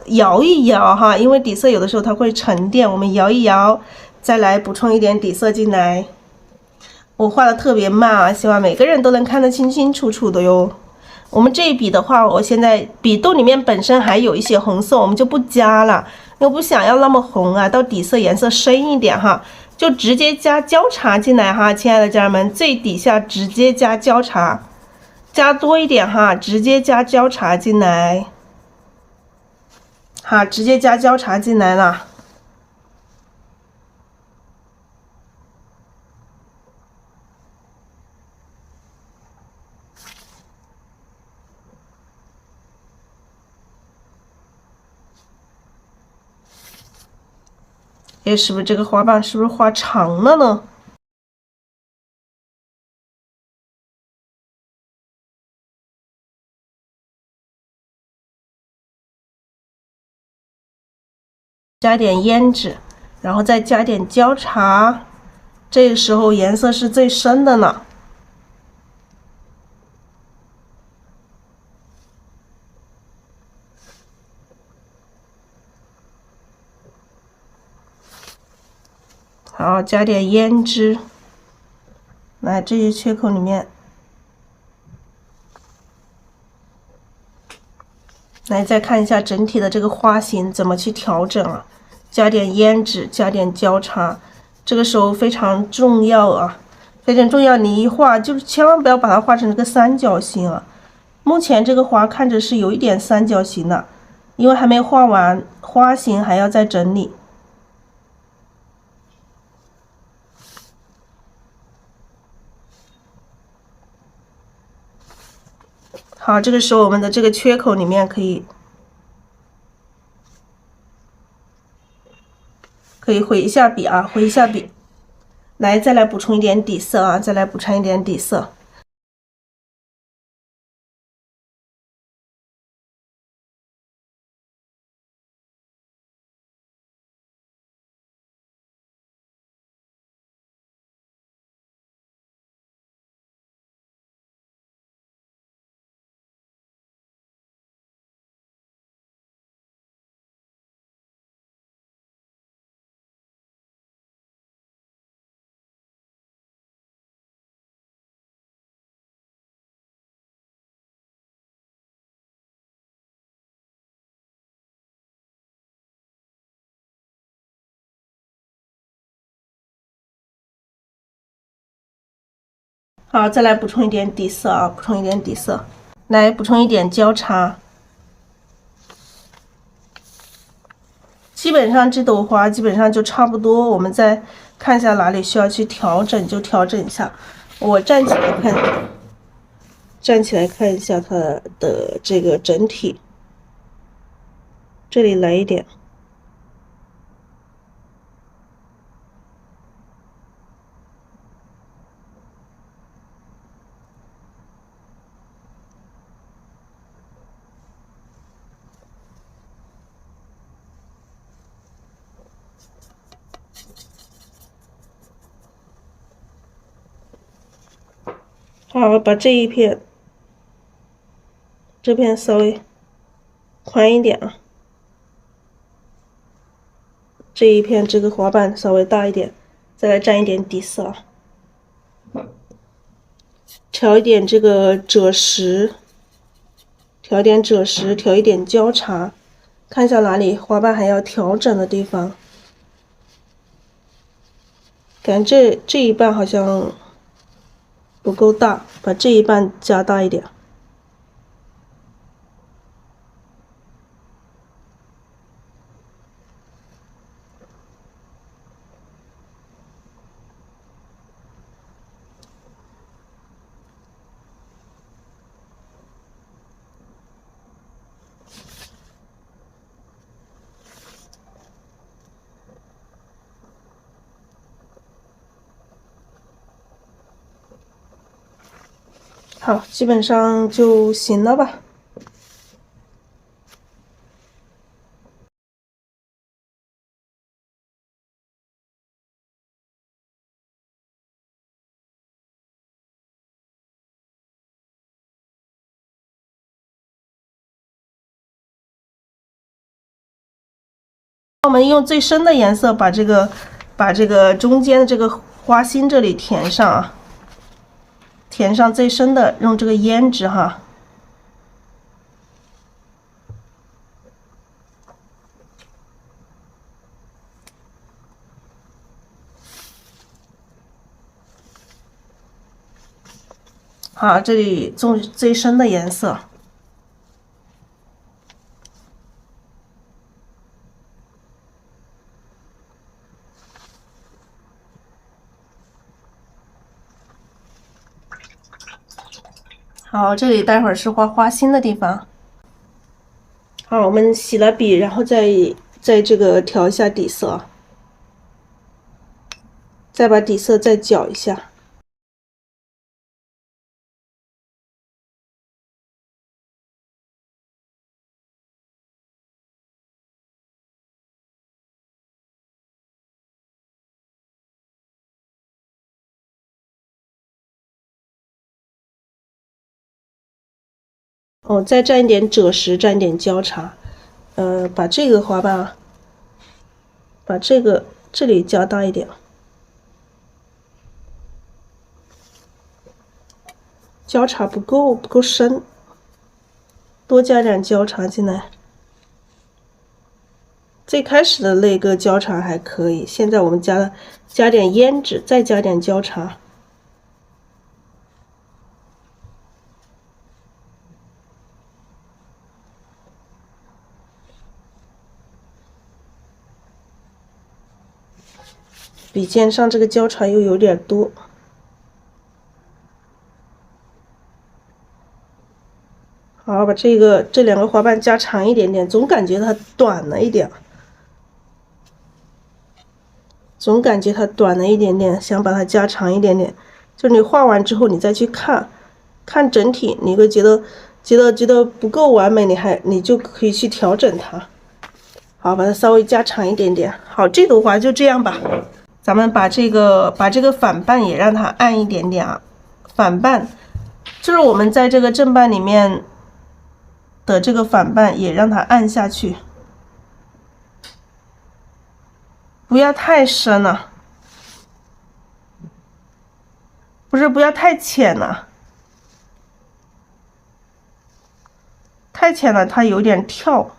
搖一搖哈，因為底色有的時候它會沉澱，我們搖一搖。再來補充一點底色進來，我畫的特別慢啊，希望每個人都能看得清清楚楚的喲。我們這一筆的話，我現在筆肚裡面本身還有一些紅色，我們就不加了，又不想要那麼紅啊，到底色顏色深一點哈，就直接加交叉進來哈，親愛的家人們，最底下直接加交叉，加多一點哈，直接加交叉進來，好，直接加交叉進來了。哎，是不是這個花瓣是不是畫長了呢？加點胭脂，然後再加點交叉，這個時候顏色是最深的呢。好，加點胭脂，來這些缺口裡面，來再看一下整體的這個花型怎麼去調整啊？加點胭脂，加點交叉，這個時候非常重要啊，非常重要。你一畫就千萬不要把它畫成這個三角形啊。目前這個花看着是有一點三角形的，因為還沒畫完，花型還要再整理。好，這個時候我們的這個缺口裡面可以回一下筆啊，回一下筆。來，再来補充一點底色啊，再来補充一點底色。好，再来補充一點底色啊，補充一點底色，來補充一點交叉。基本上這朵花基本上就差不多，我們再看一下哪裡需要去調整就調整一下。我站起來看一下它的這個整體，這裡來一點。好，把这片稍微寬一點啊，這一片這個花瓣稍微大一點，再來蘸一點底色，調一點這個赭石，調一點赭石，調一點交叉，看一下哪裡花瓣還要調整的地方。感覺這一半好像不夠大，把這一半加大一點。好，基本上就行了吧。我们用最深的顏色把這個中間的這個花心這裡填上啊。填上最深的，用這個胭脂哈。好，這裡用最深的顏色。好，這裡待會兒是畫花心的地方。好，我們洗了筆，然後再這個調一下底色，再把底色再攪一下。哦，再蘸一點赭石，蘸一點交叉，把這個花瓣啊，把這裡加大一點，交叉不夠深，多加點交叉進來。最開始的那個交叉還可以，現在我們加點胭脂，再加點交叉。筆尖上這個交叉又有點多，好，把這兩個花瓣加長一點點，總感覺它短了一點。總感覺它短了一點點，想把它加長一点点。就你畫完之後，你再去看整体，你会觉得不夠完美，你就可以去調整它。好，把它稍微加长一点点。好，这朵花就这樣吧。咱们把这个反瓣也让它暗一点点啊。反瓣就是我们在这个正瓣裡面的这個反瓣也讓它暗下去，不要太深了，不要太淺了，太淺了它有點跳。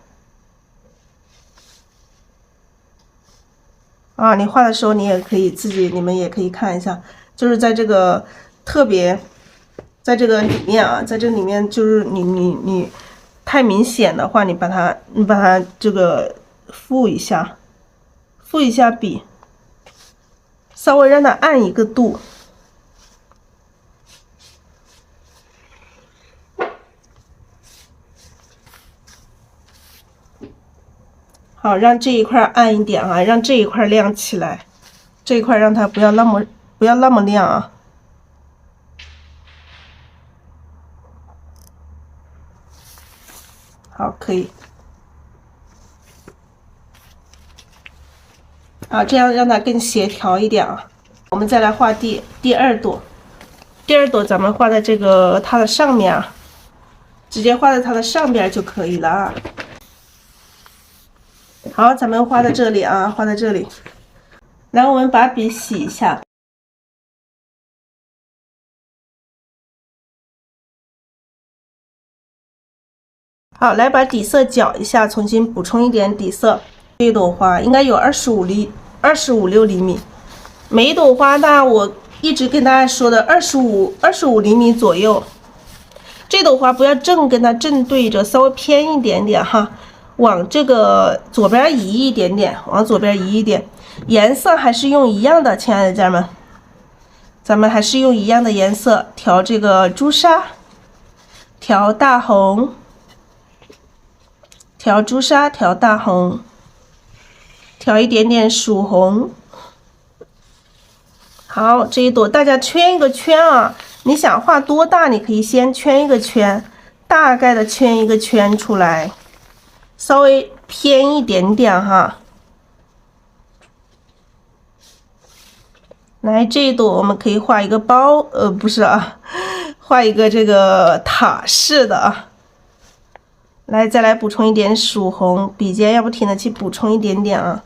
啊，你畫的時候你也可以你們也可以看一下，就是在這個特別在這個裡面啊，在這裡面就是你太明顯的話，你把它這個覆一下筆，稍微讓它暗一個度。好，讓這一塊暗一點啊，讓這一塊亮起來，這一塊讓它不要那麼亮啊。好，可以。啊，這樣讓它更協調一點啊。我們再來畫第二朵，咱們畫在這個它的上面啊，直接畫在它的上邊就可以了啊。好，咱們畫在這裡啊，畫在這裡。然後我們把筆洗一下。好，來把底色攪一下，重新補充一點底色。這一朵花應該有25、26厘米，每一朵花呢，我一直跟大家說的25厘米左右。這朵花不要跟它正對着，稍微偏一點點哈。往這個左邊移一點點，往左邊移一點，顏色還是用一樣的，親愛的家人們，咱們還是用一樣的顏色調這個朱砂，調大紅，調朱砂，調大紅，調一點點曙紅。好，這一朵大家圈一個圈啊，你想畫多大，你可以先圈一個圈，大概的圈一個圈出來。稍微偏一點點哈，來這一朵我們可以畫一個不是啊，畫一個這個塔式的啊。來，再來補充一點曙紅，筆尖要不停的去補充一點點啊。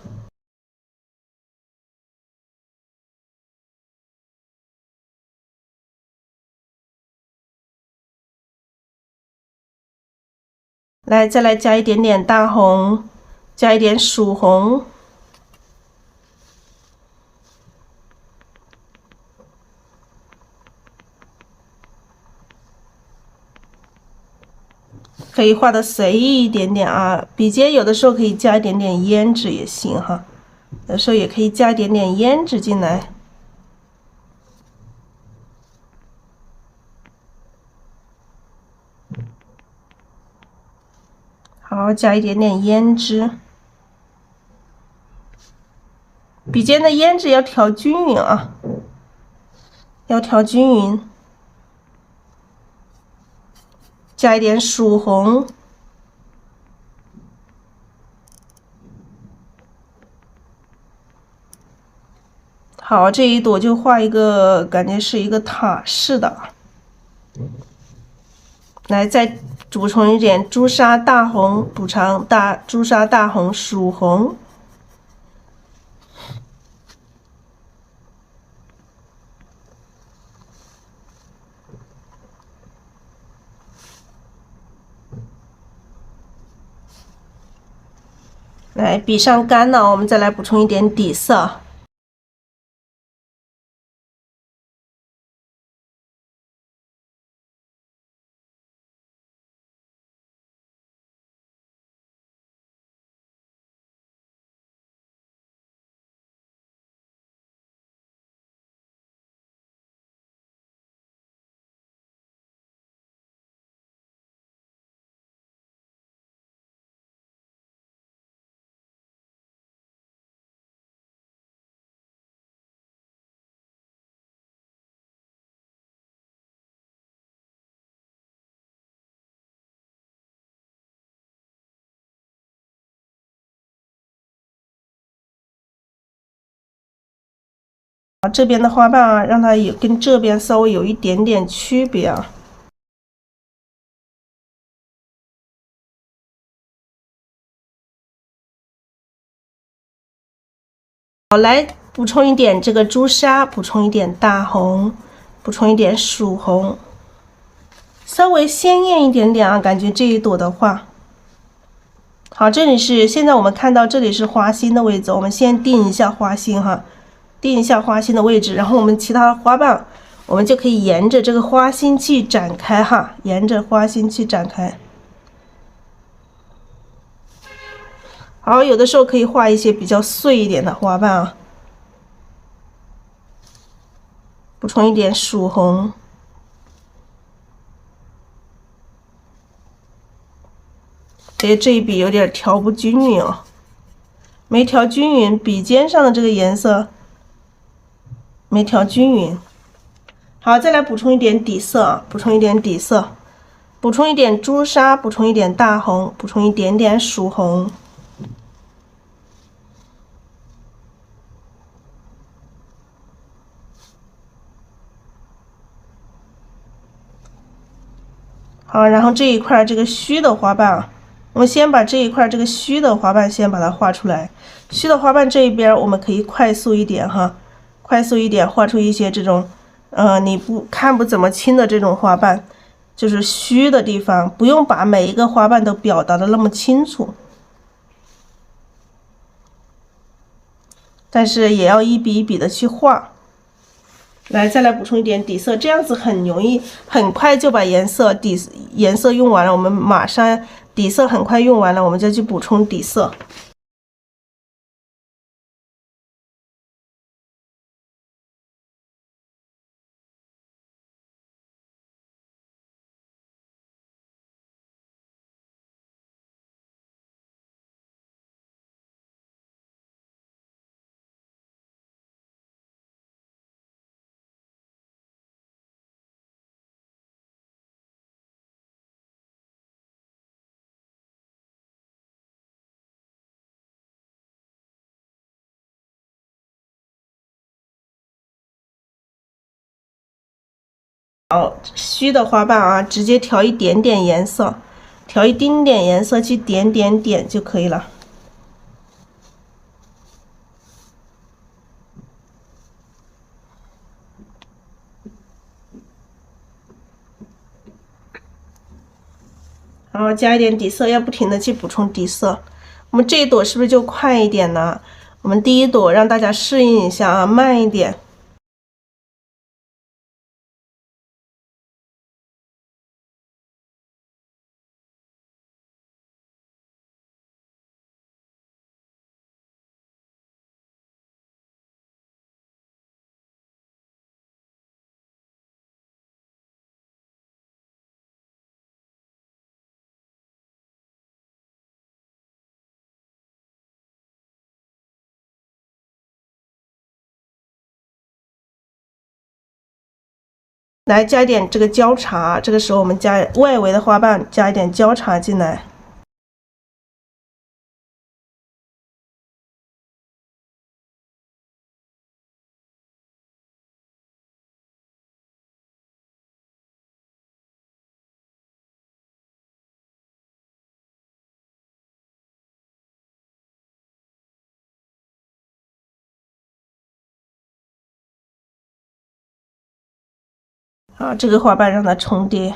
來，再來加一點點大紅，加一點曙紅，可以畫的隨意一點點啊。筆尖有的時候可以加一點點胭脂也行哈，有的時候也可以加一點點胭脂進來。好，加一點點胭脂，筆尖的胭脂要調均勻啊，要調均勻。加一點曙紅，好，這一朵就畫一個，感覺是一個塔式的。來，再補充一點朱砂大紅，補償朱砂大紅曙紅。來，筆上乾了，我們再來補充一點底色。這邊的花瓣啊，讓它有跟這邊稍微有一点點區別啊。好，来補充一點這個朱砂，補充一點大紅，補充一點曙紅，稍微鮮豔一點點啊，感覺這一朵的話。好，這裡是現在我們看到這裡是花心的位置，我們先定一下花心哈，定一下花心的位置，然后我們其他的花瓣，我們就可以沿着这个花心去展開哈，沿着花心去展開。好，有的時候可以畫一些比較碎一點的花瓣啊，補充一點曙紅。這一筆有點調不均勻哦，沒調均勻，筆尖上的這個顏色沒調均勻。好，再來補充一點底色啊，補充一點底色，補充一點朱砂，補充一點大紅，補充一點點曙紅。好，然後這一塊這個虛的花瓣啊，我們先把這一塊這個虛的花瓣先把它畫出來。虛的花瓣這一邊我們可以快速一點哈，快速一點畫出一些這種，你看不怎麼清的這種花瓣，就是虛的地方，不用把每一個花瓣都表達的那麼清楚，但是也要一筆一筆的去畫。來，再來補充一點底色，這樣子很容易，很快就把顏色用完了。我們馬上底色很快用完了，我們就去補充底色。好，虛的花瓣啊，直接調一點點顏色，調一丁點顏色去點點點就可以了。然後加一點底色，要不停的去補充底色。我們這一朵是不是就快一點呢？我們第一朵讓大家適應一下啊，慢一點。來加一點這個焦茶，這個時候我們加外圍的花瓣加一點焦茶進來。啊，这個花瓣讓它重疊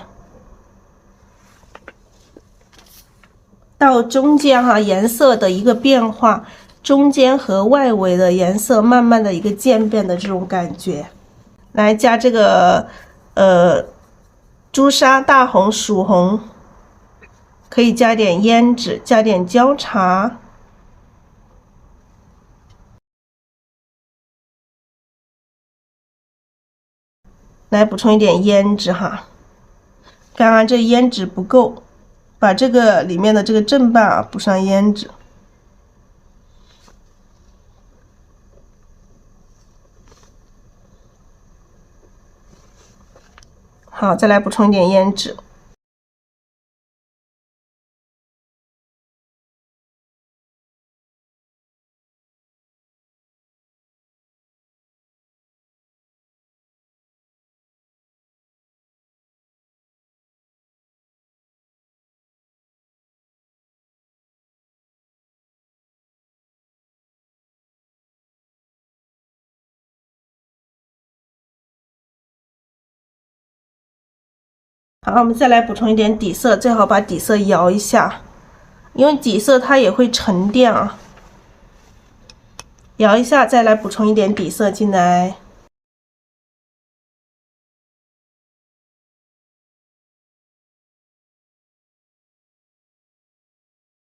到中間哈，顏色的一個變化，中間和外圍的顏色慢慢的一個漸變的這種感覺。來加這個朱砂、大紅、曙紅，可以加點胭脂，加點焦茶。來補充一點胭脂哈，剛剛這胭脂不夠，把這個裡面的這個正瓣啊補上胭脂。好，再來補充一點胭脂。好，我們再來補充一點底色，最好把底色搖一下，因為底色它也会沉澱啊。摇一下，再来補充一點底色進來。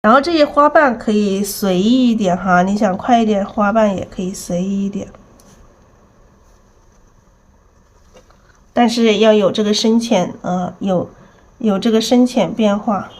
然後這些花瓣可以隨意一點哈，你想快一點，花瓣也可以隨意一點，但是要有这個深淺，有這個深淺變化。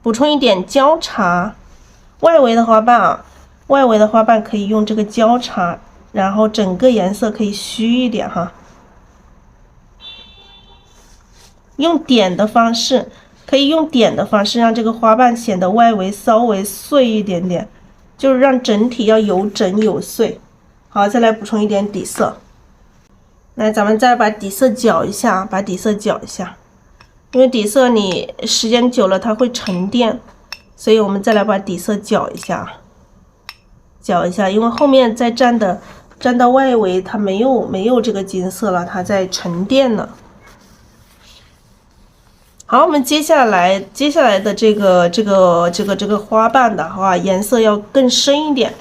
補充一點焦茶，外圍的花瓣啊，外圍的花瓣可以用這個焦茶，然後整個顏色可以虛一點哈。用點的方式，可以用點的方式讓這個花瓣顯得外圍稍微碎一點點，就是讓整體要有整有碎。好，再來補充一點底色。來，咱們再把底色攪一下，把底色攪一下。因為底色你時間久了它會沉澱，所以我們再來把底色攪一下，攪一下，因為後面再沾到外圍，它沒有這個金色了，它在沉澱呢。好，我們接下來的這個花瓣的話，顏色要更深一點。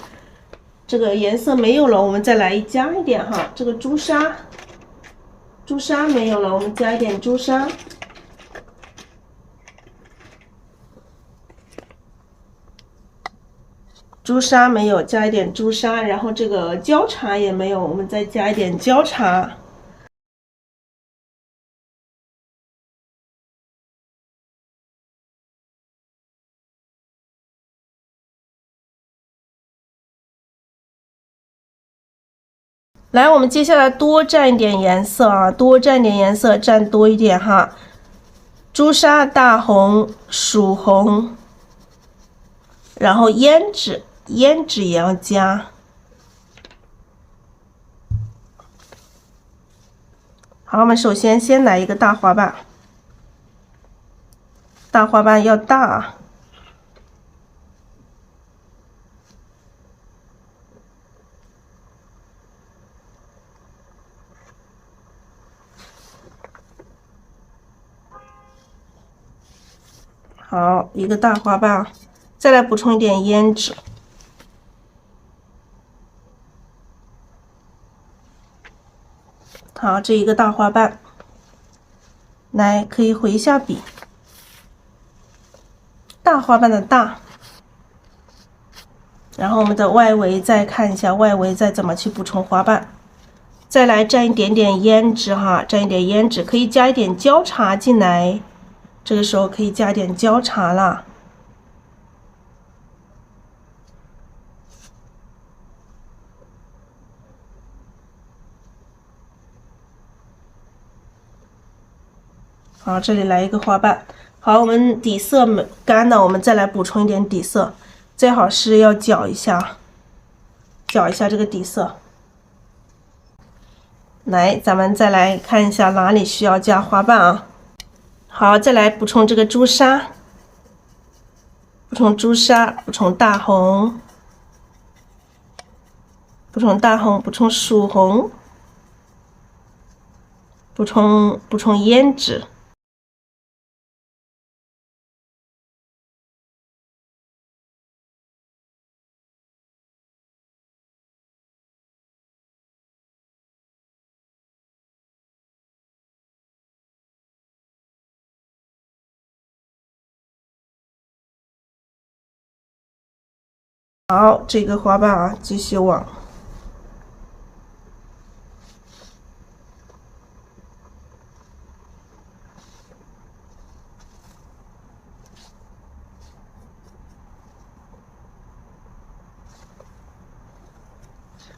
這個顏色沒有了，我們再來加一點哈，這個朱砂沒有了，我們加一點朱砂。朱砂沒有，加一點朱砂，然後這個焦茶也沒有，我們再加一點焦茶。来，我們接下來多蘸一點顏色啊，多蘸點顏色，蘸多一點哈。朱砂、大紅、曙紅，然後胭脂也要加。好，我們首先來一個大花瓣，大花瓣要大。好，一個大花瓣，再來補充一點胭脂。好，這一個大花瓣，來可以回一下筆，大花瓣的大。然後我們的外圍再看一下外圍再怎麼去補充花瓣，再來蘸一點點胭脂哈，蘸一點胭脂，可以加一點焦茶進來。這個時候可以加點焦茶啦。好，這裡來一個花瓣。好，我們底色乾了，我們再來補充一點底色，最好是要攪一下，攪一下這個底色。來，咱們再來看一下哪裡需要加花瓣啊。好，再來補充這個朱砂，補充朱砂，補充大紅，補充大紅，補充曙紅，補充胭脂。好，這個花瓣啊，繼續往。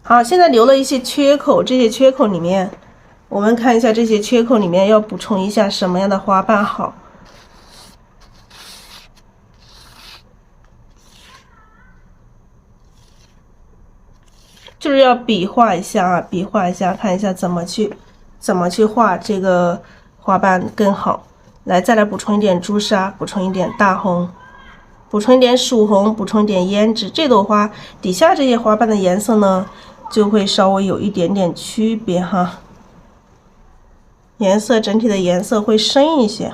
好，現在留了一些缺口，這些缺口裡面，我們看一下這些缺口裡面要補充一下什麼樣的花瓣好。就是要比劃一下啊，比劃一下，看一下怎麼怎麼去畫這個花瓣更好。来，再来補充一點朱砂，補充一點大紅，補充一點曙紅，補充一點胭脂。这朵花底下這些花瓣的顏色呢，就會稍微有一點點區別哈，顏色整體的顏色會深一些。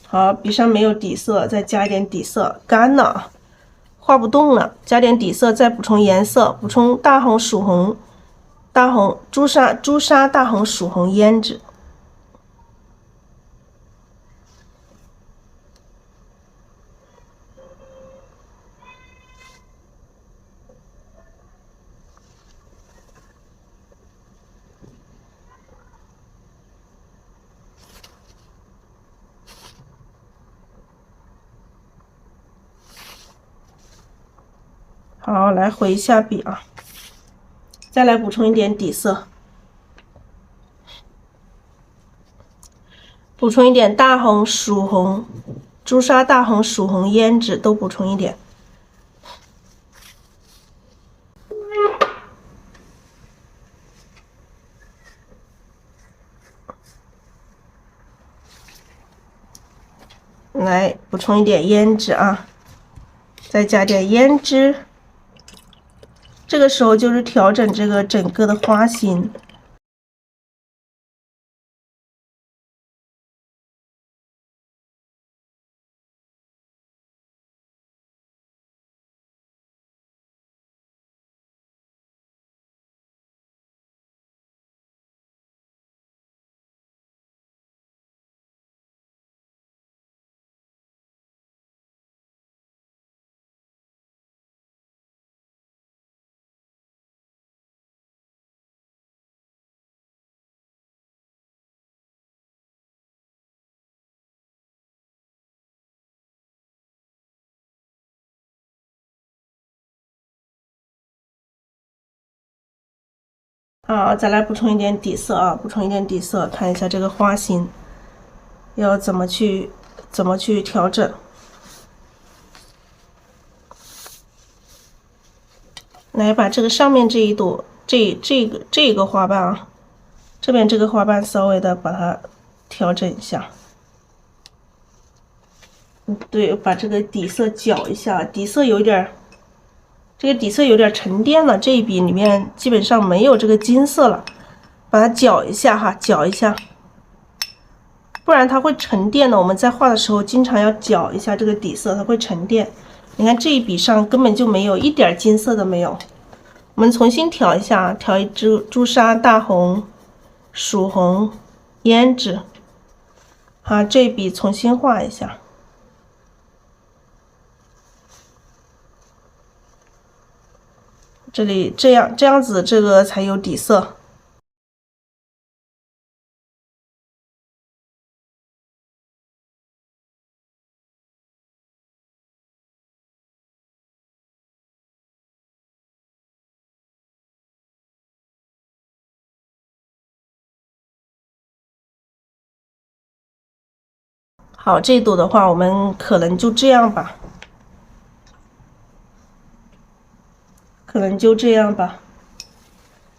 好，筆上沒有底色，再加一點底色，乾了，畫不動了，加點底色，再補充顏色，補充大紅、曙紅、大紅、朱砂、大紅、曙紅、胭脂。好，来回一下筆啊，再來補充一點底色，補充一點大紅、曙紅、朱砂、大紅、曙紅、胭脂都補充一點。来補充一點胭脂啊，再加點胭脂。這個時候就是調整這個整個的花心。好，再来補充一點底色啊，補充一點底色，看一下這個花心要怎麼去調整。來把這個上面這一朵這個花瓣啊，這邊這個花瓣稍微的把它調整一下。對，把這個底色攪一下，底色有點。這個底色有點沉澱了，這一筆裡面基本上沒有這個金色了，把它攪一下哈，攪一下，不然它會沉澱的。我們在畫的時候經常要攪一下這個底色，它會沉澱。你看這一筆上根本就沒有一點金色都沒有，我們重新調一下，調一支朱砂、大紅、曙紅、胭脂，好，這一筆重新畫一下。這裡這樣子，這個才有底色。好，這朵的話，我們可能就這樣吧。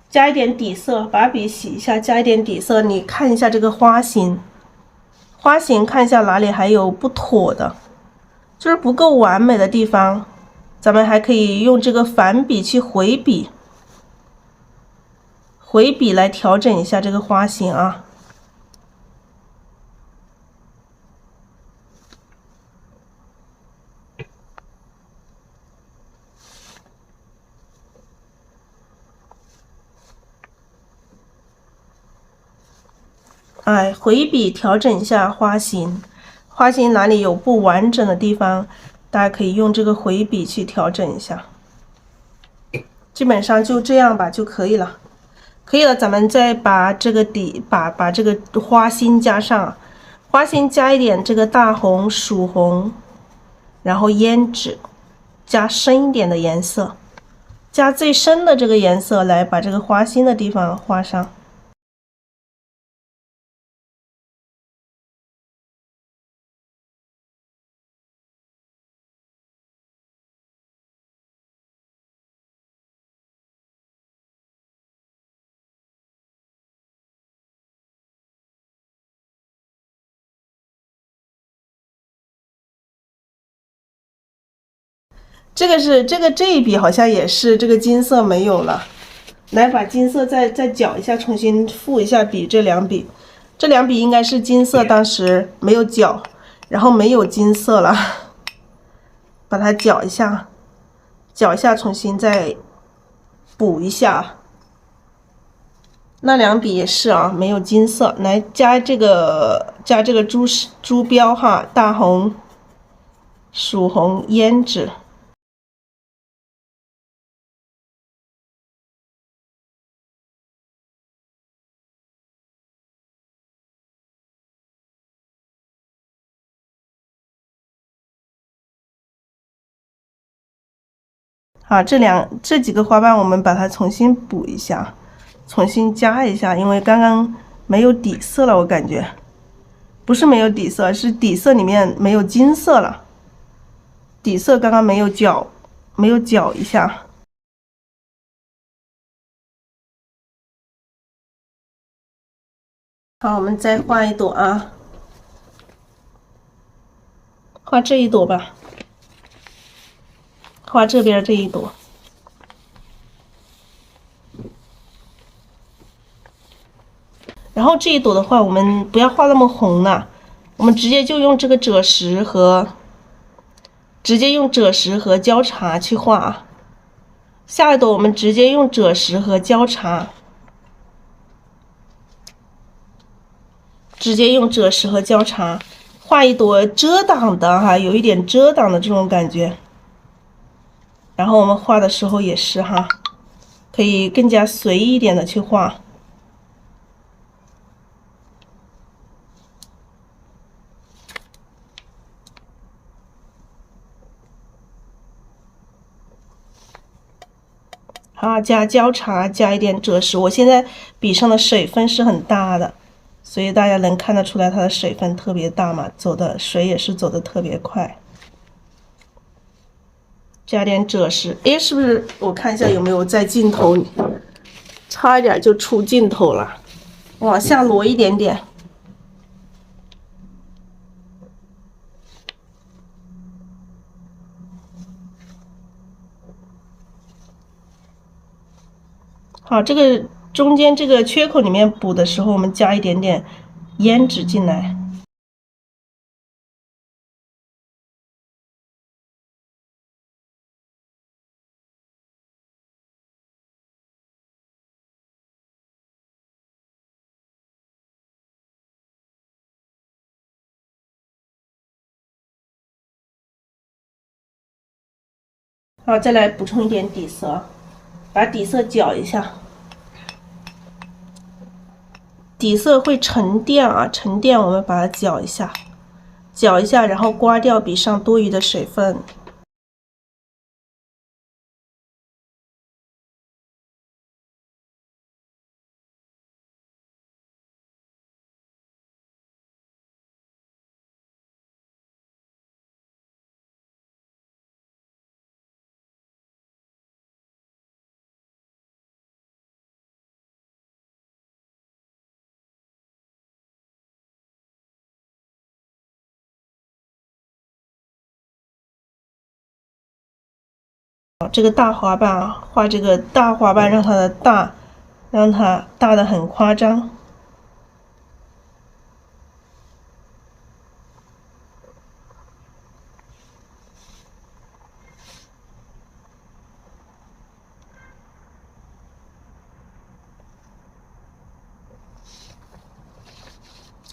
加一點底色，把筆洗一下，加一點底色。你看一下這個花心，看一下哪裡還有不妥的，就是不夠完美的地方，咱們還可以用這個反筆去回筆來調整一下這個花心啊。哎，回筆調整一下花心，哪裡有不完整的地方，大家可以用這個回筆去調整一下。基本上就這樣吧就可以了。咱們再把這個把這個花心加上，花心加一點這個大紅、曙紅，然後胭脂，加深一點的顏色，加最深的這個顏色來把這個花心的地方畫上。這一筆好像也是这個金色沒有了，來把金色再攪一下，重新復一下筆。這兩筆應該是金色，當時沒有攪，然後沒有金色了，把它攪一下，重新再補一下。那兩筆也是啊，沒有金色，來加這個珠標哈，大紅、曙紅、胭脂。好，这幾個花瓣我們把它重新補一下，重新加一下，因為剛剛沒有底色了，我感覺不是沒有底色，是底色裡面沒有金色了，底色剛剛沒有攪一下。好，我們再畫一朵啊，畫這一朵吧。畫這邊這一朵，然後這一朵的話，我們不要畫那麼紅了，我們直接就用這個赭石和焦茶去畫。下一朵我們直接用赭石和焦茶，畫一朵遮擋的哈，有一點遮擋的這種感覺。然後我們畫的時候也是哈，可以更加隨意一點的去畫。好，加焦茶，加一點赭石。我現在筆上的水分是很大的，所以大家能看得出來它的水分特別大嘛，水也是走的特別快。加點赭石，誒，是不是？我看一下有沒有在鏡頭裡，差一點就出鏡頭了，往下挪一點點。好，這個中間這個缺口裡面補的時候，我們加一點點胭脂進來。好，再來補充一點底色，把底色攪一下，底色會沉澱啊，沉澱我們把它攪一下，然後刮掉筆上多餘的水分。这個大花瓣啊，畫這個大花瓣，讓它大的很誇張。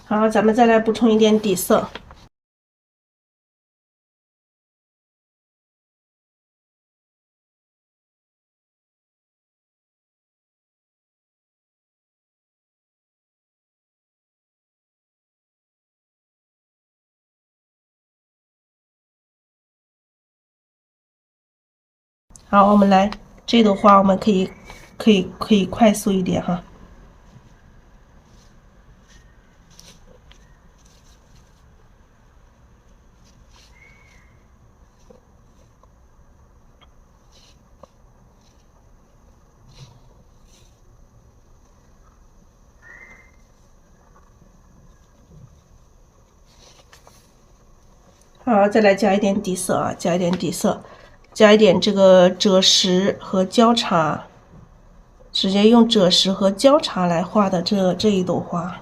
好，咱們再來補充一點底色。好，我們來這朵花，我們可以快速一點哈。好，再來加一點底色啊，加一點底色。加一點這個赭石和焦茶，直接用赭石和焦茶來畫的這一朵花。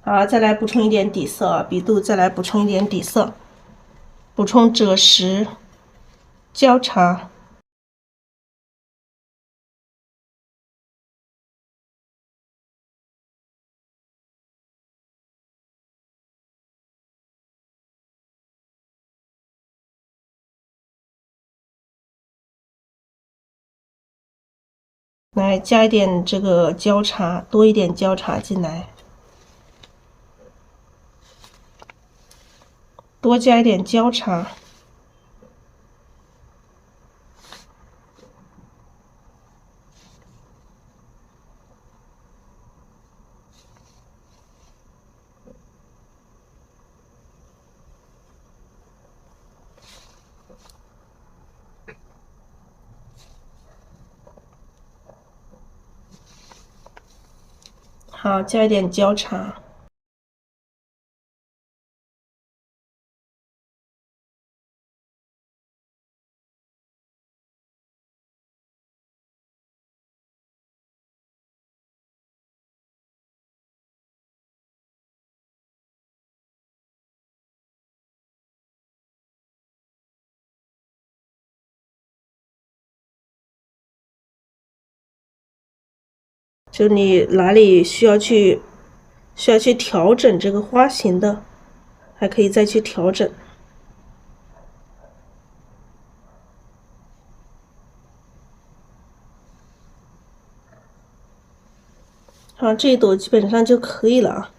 好，再来補充一點底色，笔肚再來補充一點底色，補充赭石、焦茶。来加一點這個焦茶，多一點焦茶進來。多加一點焦茶，好，加一點焦茶。就你哪裡需要去調整這個花型的，還可以再去調整。好，這一朵基本上就可以了啊。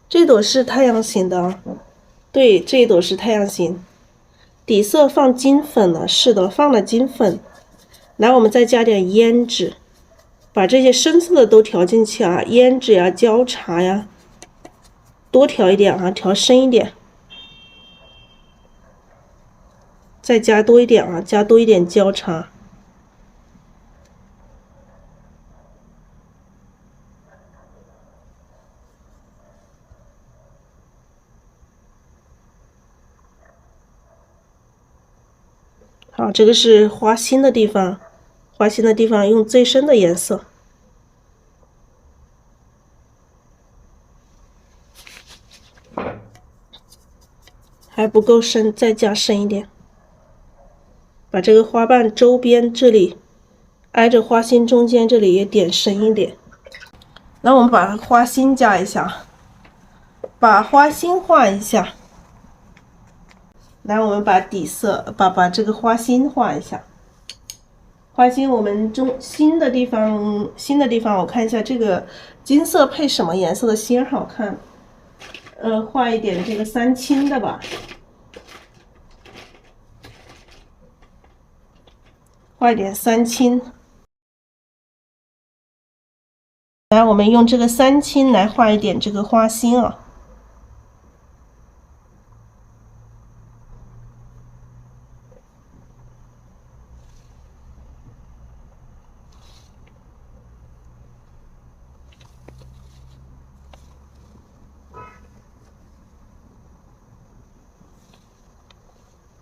這朵是太陽型的啊，对，這一朵是太陽型。底色放金粉了，是的，放了金粉。來，我們再加點胭脂。把這些深色的都調進去啊，胭脂呀、焦茶呀，多調一點啊，調深一點。再加多一點啊，加多一點焦茶。好，這個是花心的地方。花心的地方用最深的顏色，還不夠深，再加深一點。把這個花瓣周邊這裡，挨着花心中間這裡也點深一點。那我們把花心加一下，把花心畫一下。来，我們把底色，把這個花心畫一下。花心，我们心的地方，我看一下这个金色配什么颜色的心好看？画一點這個三青的吧，畫一點三青。來，我們用這個三青來畫一點這個花心啊。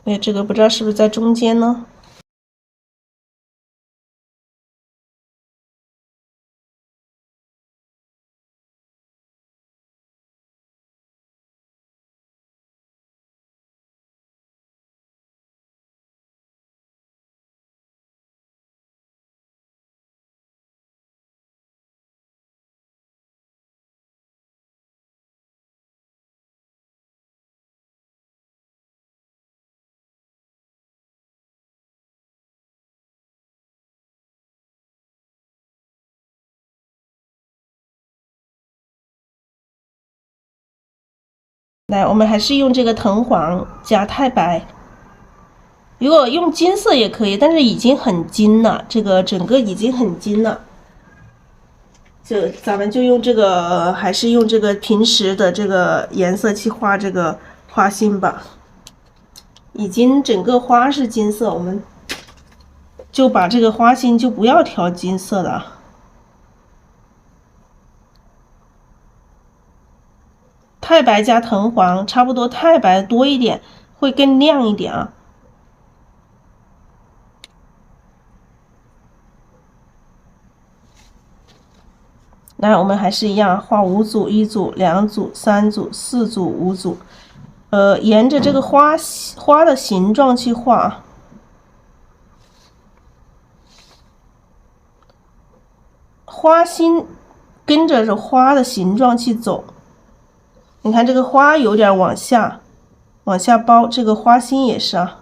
哎，这個不知道是不是在中間呢？来，我們還是用這個藤黃加太白。如果用金色也可以，但是已經很金了，這個整個已經很金了。咱們就用這個，還是用這個平時的這個顏色去畫這個花心吧。已經整個花是金色，我们就把这个花心就不要调金色的。太白加藤黄，差不多太白多一点，会更亮一点啊。那我们还是一樣畫5組，1組、2組、3組、4組、5組。沿着這個花的形狀去畫，花心跟着這花的形狀去走。你看這個花有點往下包，這個花心也是啊。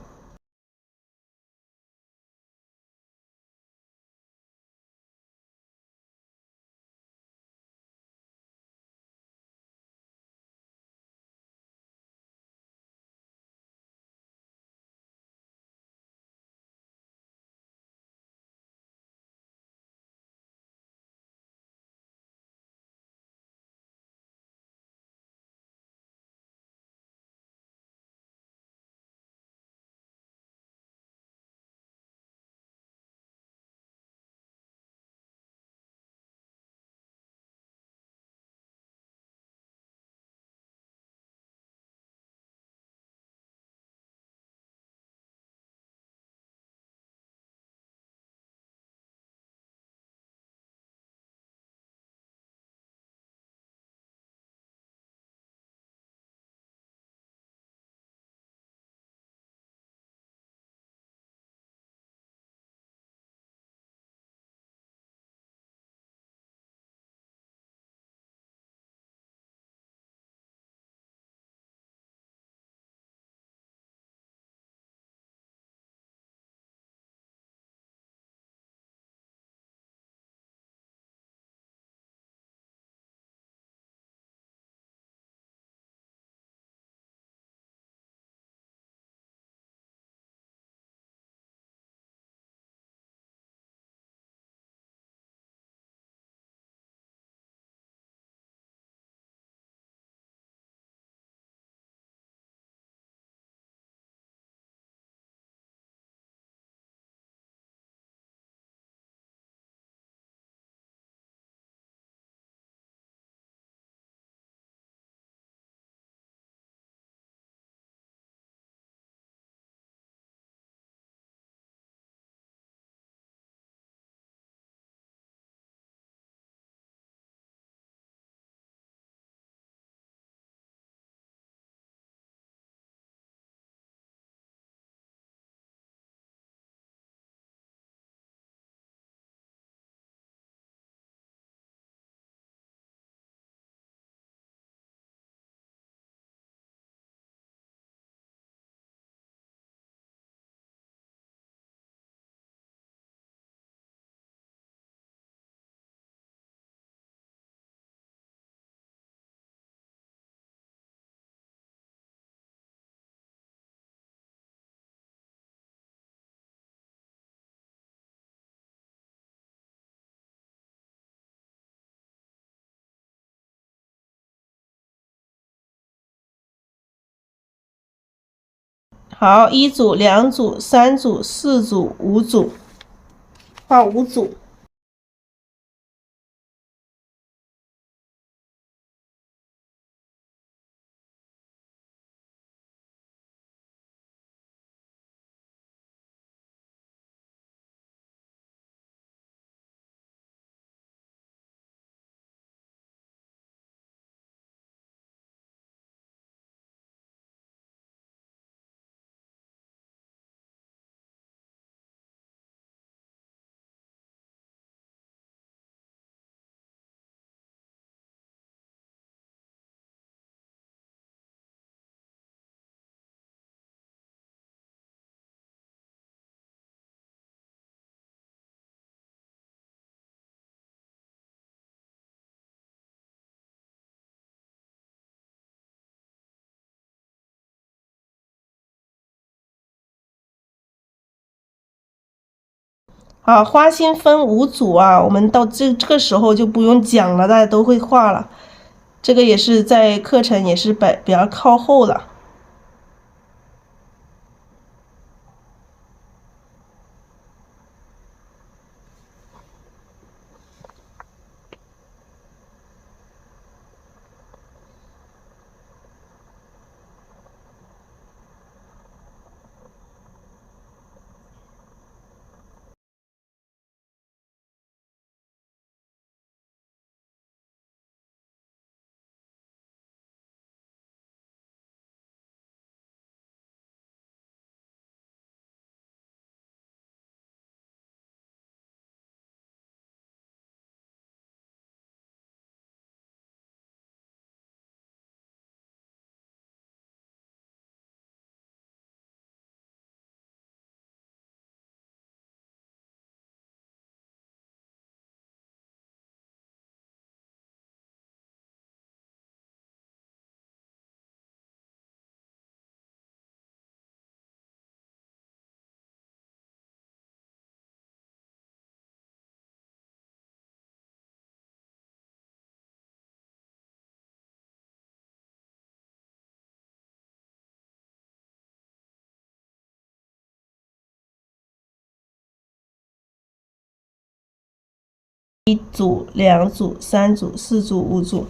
好，1組、2組、3組、4組、5組，畫5組。好，花心分5組啊，我們到這個時候就不用講了，大家都會畫了。這個也是在課程也是比較靠後了。1組、2組、3組、4組、5組。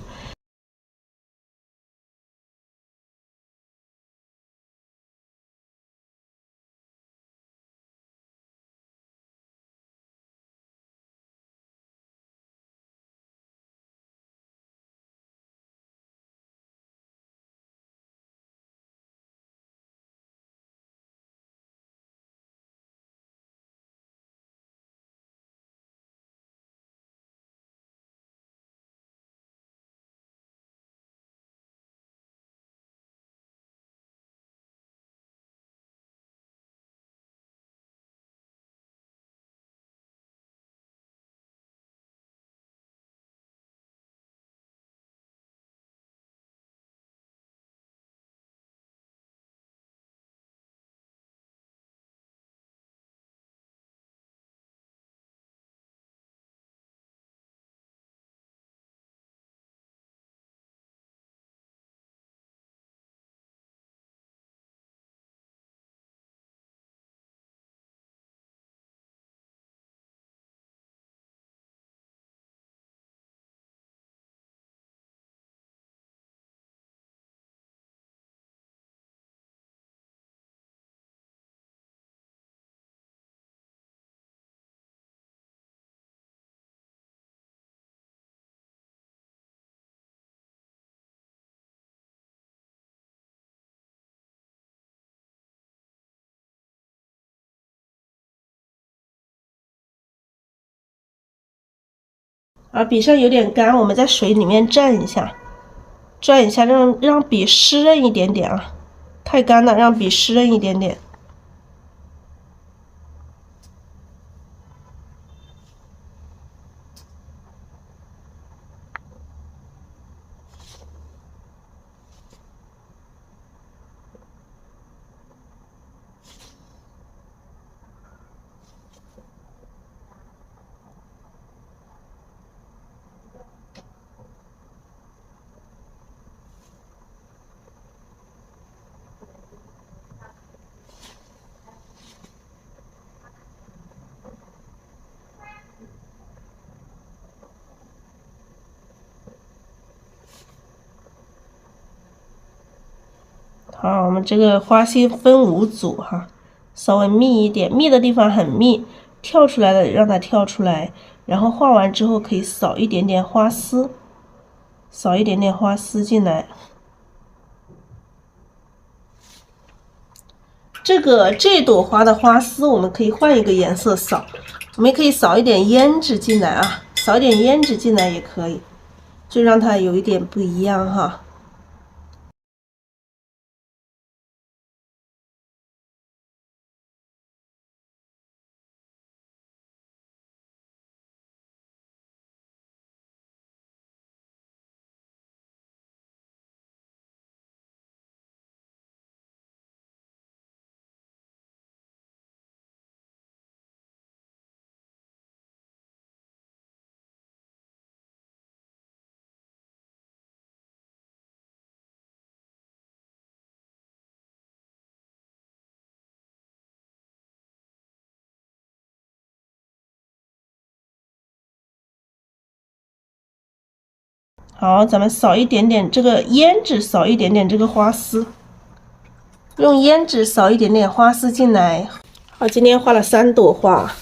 筆上有點乾，我們在水裡面蘸一下，讓筆濕潤一點點啊，太乾了，讓筆濕潤一點點。好，我們這個花心分5組哈，稍微密一點，密的地方很密，跳出來的讓它跳出來，然後畫完之後可以掃一點點花絲，掃一點點花絲進來。這朵花的花絲我們可以換一個顏色掃，我們也可以掃一點胭脂進來啊，掃一點胭脂進來也可以，就讓它有一點不一樣哈。好，咱們掃一點點這個胭脂，掃一點點這個花絲，用胭脂掃一點點花絲進來。好，今天畫了3朵花。